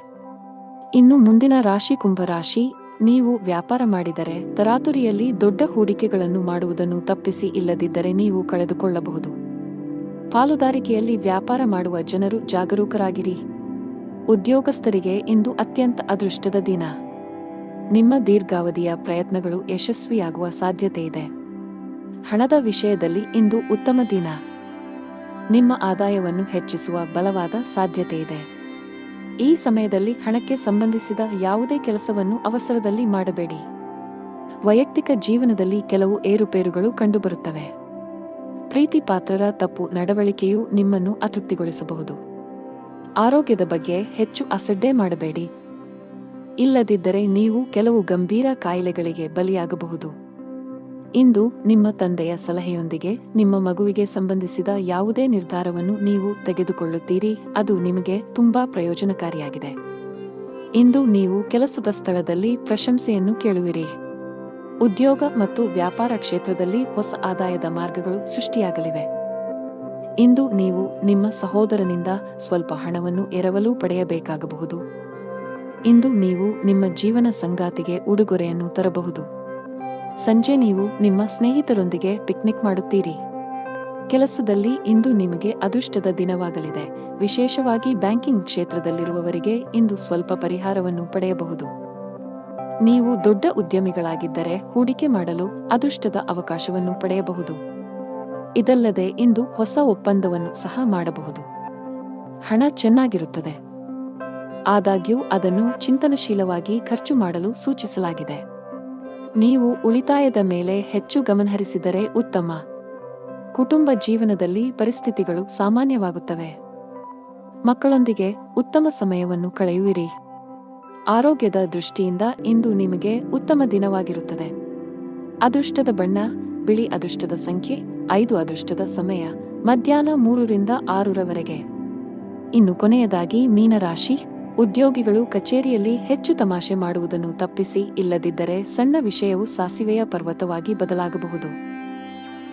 ಇನ್ನು ಮುಂದಿನ ರಾಶಿ ಕುಂಭರಾಶಿ. ನೀವು ವ್ಯಾಪಾರ ಮಾಡಿದರೆ ತರಾತುರಿಯಲ್ಲಿ ದೊಡ್ಡ ಹೂಡಿಕೆಗಳನ್ನು ಮಾಡುವುದನ್ನು ತಪ್ಪಿಸಿ. ಇಲ್ಲದಿದ್ದರೆ ನೀವು ಕಳೆದುಕೊಳ್ಳಬಹುದು. ಪಾಲುದಾರಿಕೆಯಲ್ಲಿ ವ್ಯಾಪಾರ ಮಾಡುವ ಜನರು ಜಾಗರೂಕರಾಗಿರಿ. ಉದ್ಯೋಗಸ್ಥರಿಗೆ ಇಂದು ಅತ್ಯಂತ ಅದೃಷ್ಟದ ದಿನ. ನಿಮ್ಮ ದೀರ್ಘಾವಧಿಯ ಪ್ರಯತ್ನಗಳು ಯಶಸ್ವಿಯಾಗುವ ಸಾಧ್ಯತೆಯಿದೆ. ಹಣದ ವಿಷಯದಲ್ಲಿ ಇಂದು ಉತ್ತಮ ದಿನ. ನಿಮ್ಮ ಆದಾಯವನ್ನು ಹೆಚ್ಚಿಸುವ ಬಲವಾದ ಸಾಧ್ಯತೆಯಿದೆ. ಈ ಸಮಯದಲ್ಲಿ ಹಣಕ್ಕೆ ಸಂಬಂಧಿಸಿದ ಯಾವುದೇ ಕೆಲಸವನ್ನು ಅವಸರದಲ್ಲಿ ಮಾಡಬೇಡಿ. ವೈಯಕ್ತಿಕ ಜೀವನದಲ್ಲಿ ಕೆಲವು ಏರುಪೇರುಗಳು ಕಂಡುಬರುತ್ತವೆ. ಪ್ರೀತಿ ಪಾತ್ರರ ತಪ್ಪು ನಡವಳಿಕೆಯು ನಿಮ್ಮನ್ನು ಅತೃಪ್ತಿಗೊಳಿಸಬಹುದು. ಆರೋಗ್ಯದ ಬಗ್ಗೆ ಹೆಚ್ಚು ಅಸಡ್ಡೆ ಮಾಡಬೇಡಿ. ಇಲ್ಲದಿದ್ದರೆ ನೀವು ಕೆಲವು ಗಂಭೀರ ಕಾಯಿಲೆಗಳಿಗೆ ಬಲಿಯಾಗಬಹುದು. ಇಂದು ನಿಮ್ಮ ತಂದೆಯ ಸಲಹೆಯೊಂದಿಗೆ ನಿಮ್ಮ ಮಗುವಿಗೆ ಸಂಬಂಧಿಸಿದ ಯಾವುದೇ ನಿರ್ಧಾರವನ್ನು ನೀವು ತೆಗೆದುಕೊಳ್ಳುತ್ತೀರಿ. ಅದು ನಿಮಗೆ ತುಂಬಾ ಪ್ರಯೋಜನಕಾರಿಯಾಗಿದೆ. ಇಂದು ನೀವು ಕೆಲಸದ ಸ್ಥಳದಲ್ಲಿ ಪ್ರಶಂಸೆಯನ್ನು ಕೇಳುವಿರಿ. ಉದ್ಯೋಗ ಮತ್ತು ವ್ಯಾಪಾರ ಕ್ಷೇತ್ರದಲ್ಲಿ ಹೊಸ ಆದಾಯದ ಮಾರ್ಗಗಳು ಸೃಷ್ಟಿಯಾಗಲಿವೆ. ಇಂದು ನೀವು ನಿಮ್ಮ ಸಹೋದರನಿಂದ ಸ್ವಲ್ಪ ಹಣವನ್ನು ಎರವಲು ಪಡೆಯಬೇಕಾಗಬಹುದು. ಇಂದು ನೀವು ನಿಮ್ಮ ಜೀವನ ಸಂಗಾತಿಗೆ ಉಡುಗೊರೆಯನ್ನು ತರಬಹುದು. ಸಂಜೆ ನೀವು ನಿಮ್ಮ ಸ್ನೇಹಿತರೊಂದಿಗೆ ಪಿಕ್ನಿಕ್ ಮಾಡುತ್ತೀರಿ. ಕೆಲಸದಲ್ಲಿ ಇಂದು ನಿಮಗೆ ಅದೃಷ್ಟದ ದಿನವಾಗಲಿದೆ. ವಿಶೇಷವಾಗಿ ಬ್ಯಾಂಕಿಂಗ್ ಕ್ಷೇತ್ರದಲ್ಲಿರುವವರಿಗೆ ಇಂದು ಸ್ವಲ್ಪ ಪರಿಹಾರವನ್ನು ಪಡೆಯಬಹುದು. ನೀವು ದೊಡ್ಡ ಉದ್ಯಮಿಗಳಾಗಿದ್ದರೆ ಹೂಡಿಕೆ ಮಾಡಲು ಅದೃಷ್ಟದ ಅವಕಾಶವನ್ನು ಪಡೆಯಬಹುದು. ಇದಲ್ಲದೆ ಇಂದು ಹೊಸ ಒಪ್ಪಂದವನ್ನು ಸಹ ಮಾಡಬಹುದು. ಹಣ ಚೆನ್ನಾಗಿರುತ್ತದೆ. ಆದಾಗ್ಯೂ ಅದನ್ನು ಚಿಂತನಶೀಲವಾಗಿ ಖರ್ಚು ಮಾಡಲು ಸೂಚಿಸಲಾಗಿದೆ. ನೀವು ಉಳಿತಾಯದ ಮೇಲೆ ಹೆಚ್ಚು ಗಮನಹರಿಸಿದರೆ ಉತ್ತಮ. ಕುಟುಂಬ ಜೀವನದಲ್ಲಿ ಪರಿಸ್ಥಿತಿಗಳು ಸಾಮಾನ್ಯವಾಗುತ್ತವೆ. ಮಕ್ಕಳೊಂದಿಗೆ ಉತ್ತಮ ಸಮಯವನ್ನು ಕಳೆಯುವಿರಿ. ಆರೋಗ್ಯದ ದೃಷ್ಟಿಯಿಂದ ಇಂದು ನಿಮಗೆ ಉತ್ತಮ ದಿನವಾಗಿರುತ್ತದೆ. ಅದೃಷ್ಟದ ಬಣ್ಣ ಬಿಳಿ. ಅದೃಷ್ಟದ ಸಂಖ್ಯೆ 5. ಅದೃಷ್ಟದ ಸಮಯ ಮಧ್ಯಾಹ್ನ 3 ರಿಂದ 6 ರವರೆಗೆ. ಇನ್ನು ಕೊನೆಯದಾಗಿ ಮೀನರಾಶಿ. ಉದ್ಯೋಗಿಗಳು ಕಚೇರಿಯಲ್ಲಿ ಹೆಚ್ಚು ತಮಾಷೆ ಮಾಡುವುದನ್ನು ತಪ್ಪಿಸಿ, ಇಲ್ಲದಿದ್ದರೆ ಸಣ್ಣ ವಿಷಯವು ಸಾಸಿವೆಯ ಪರ್ವತವಾಗಿ ಬದಲಾಗಬಹುದು.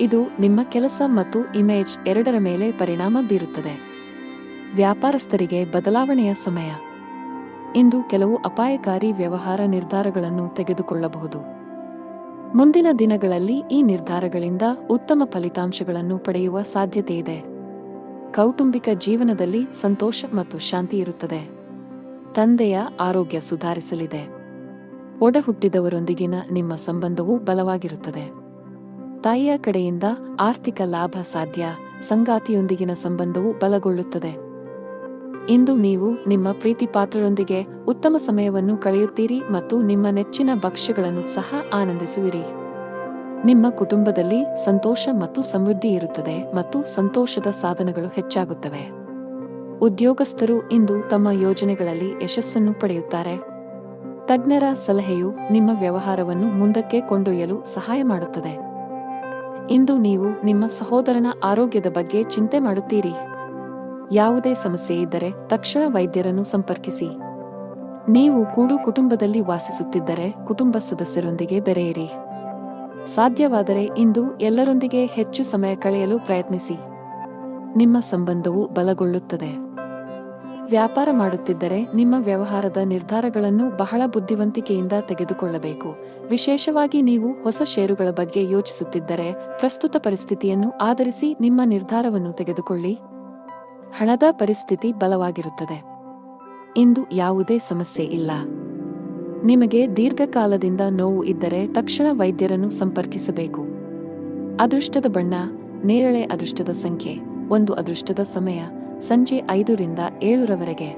ಇದು ನಿಮ್ಮ ಕೆಲಸ ಮತ್ತು ಇಮೇಜ್ ಎರಡರ ಮೇಲೆ ಪರಿಣಾಮ ಬೀರುತ್ತದೆ. ವ್ಯಾಪಾರಸ್ಥರಿಗೆ ಬದಲಾವಣೆಯ ಸಮಯ. ಇಂದು ಕೆಲವು ಅಪಾಯಕಾರಿ ವ್ಯವಹಾರ ನಿರ್ಧಾರಗಳನ್ನು ತೆಗೆದುಕೊಳ್ಳಬಹುದು. ಮುಂದಿನ ದಿನಗಳಲ್ಲಿ ಈ ನಿರ್ಧಾರಗಳಿಂದ ಉತ್ತಮ ಫಲಿತಾಂಶಗಳನ್ನು ಪಡೆಯುವ ಸಾಧ್ಯತೆಯಿದೆ. ಕೌಟುಂಬಿಕ ಜೀವನದಲ್ಲಿ ಸಂತೋಷ ಮತ್ತು ಶಾಂತಿ ಇರುತ್ತದೆ. ತಂದೆಯ ಆರೋಗ್ಯ ಸುಧಾರಿಸಲಿದೆ. ಒಡಹುಟ್ಟಿದವರೊಂದಿಗಿನ ನಿಮ್ಮ ಸಂಬಂಧವು ಬಲವಾಗಿರುತ್ತದೆ. ತಾಯಿಯ ಕಡೆಯಿಂದ ಆರ್ಥಿಕ ಲಾಭ ಸಾಧ್ಯ. ಸಂಗಾತಿಯೊಂದಿಗಿನ ಸಂಬಂಧವು ಬಲಗೊಳ್ಳುತ್ತದೆ. ಇಂದು ನೀವು ನಿಮ್ಮ ಪ್ರೀತಿಪಾತ್ರರೊಂದಿಗೆ ಉತ್ತಮ ಸಮಯವನ್ನು ಕಳೆಯುತ್ತೀರಿ ಮತ್ತು ನಿಮ್ಮ ನೆಚ್ಚಿನ ಭಕ್ಷ್ಯಗಳನ್ನು ಸಹ ಆನಂದಿಸುವಿರಿ. ನಿಮ್ಮ ಕುಟುಂಬದಲ್ಲಿ ಸಂತೋಷ ಮತ್ತು ಸಮೃದ್ಧಿ ಇರುತ್ತದೆ ಮತ್ತು ಸಂತೋಷದ ಸಾಧನಗಳು ಹೆಚ್ಚಾಗುತ್ತವೆ. ಉದ್ಯೋಗಸ್ಥರು ಇಂದು ತಮ್ಮ ಯೋಜನೆಗಳಲ್ಲಿ ಯಶಸ್ಸನ್ನು ಪಡೆಯುತ್ತಾರೆ. ತಜ್ಞರ ಸಲಹೆಯು ನಿಮ್ಮ ವ್ಯವಹಾರವನ್ನು ಮುಂದಕ್ಕೆ ಕೊಂಡೊಯ್ಯಲು ಸಹಾಯ ಮಾಡುತ್ತದೆ. ಇಂದು ನೀವು ನಿಮ್ಮ ಸಹೋದರನ ಆರೋಗ್ಯದ ಬಗ್ಗೆ ಚಿಂತೆ ಮಾಡುತ್ತೀರಿ. ಯಾವುದೇ ಸಮಸ್ಯೆ ಇದ್ದರೆ ತಕ್ಷಣ ವೈದ್ಯರನ್ನು ಸಂಪರ್ಕಿಸಿ. ನೀವು ಕೂಡು ಕುಟುಂಬದಲ್ಲಿ ವಾಸಿಸುತ್ತಿದ್ದರೆ ಕುಟುಂಬ ಸದಸ್ಯರೊಂದಿಗೆ ಬೆರೆಯಿರಿ. ಸಾಧ್ಯವಾದರೆ ಇಂದು ಎಲ್ಲರೊಂದಿಗೆ ಹೆಚ್ಚು ಸಮಯ ಕಳೆಯಲು ಪ್ರಯತ್ನಿಸಿ. ನಿಮ್ಮ ಸಂಬಂಧವು ಬಲಗೊಳ್ಳುತ್ತದೆ. ವ್ಯಾಪಾರ ಮಾಡುತ್ತಿದ್ದರೆ ನಿಮ್ಮ ವ್ಯವಹಾರದ ನಿರ್ಧಾರಗಳನ್ನು ಬಹಳ ಬುದ್ಧಿವಂತಿಕೆಯಿಂದ ತೆಗೆದುಕೊಳ್ಳಬೇಕು. ವಿಶೇಷವಾಗಿ ನೀವು ಹೊಸ ಷೇರುಗಳ ಬಗ್ಗೆ ಯೋಚಿಸುತ್ತಿದ್ದರೆ ಪ್ರಸ್ತುತ ಪರಿಸ್ಥಿತಿಯನ್ನು ಆಧರಿಸಿ ನಿಮ್ಮ ನಿರ್ಧಾರವನ್ನು ತೆಗೆದುಕೊಳ್ಳಿ. ಹಣದ ಪರಿಸ್ಥಿತಿ ಬಲವಾಗಿರುತ್ತದೆ. ಇಂದು ಯಾವುದೇ ಸಮಸ್ಯೆ ಇಲ್ಲ. ನಿಮಗೆ ದೀರ್ಘಕಾಲದಿಂದ ನೋವು ಇದ್ದರೆ ತಕ್ಷಣ ವೈದ್ಯರನ್ನು ಸಂಪರ್ಕಿಸಬೇಕು. ಅದೃಷ್ಟದ ಬಣ್ಣ ನೇರಳೆ. ಅದೃಷ್ಟದ ಸಂಖ್ಯೆ 1. ಅದೃಷ್ಟದ ಸಮಯ ಸಂಜೆ 5 ರಿಂದ 7 ರವರೆಗೆ.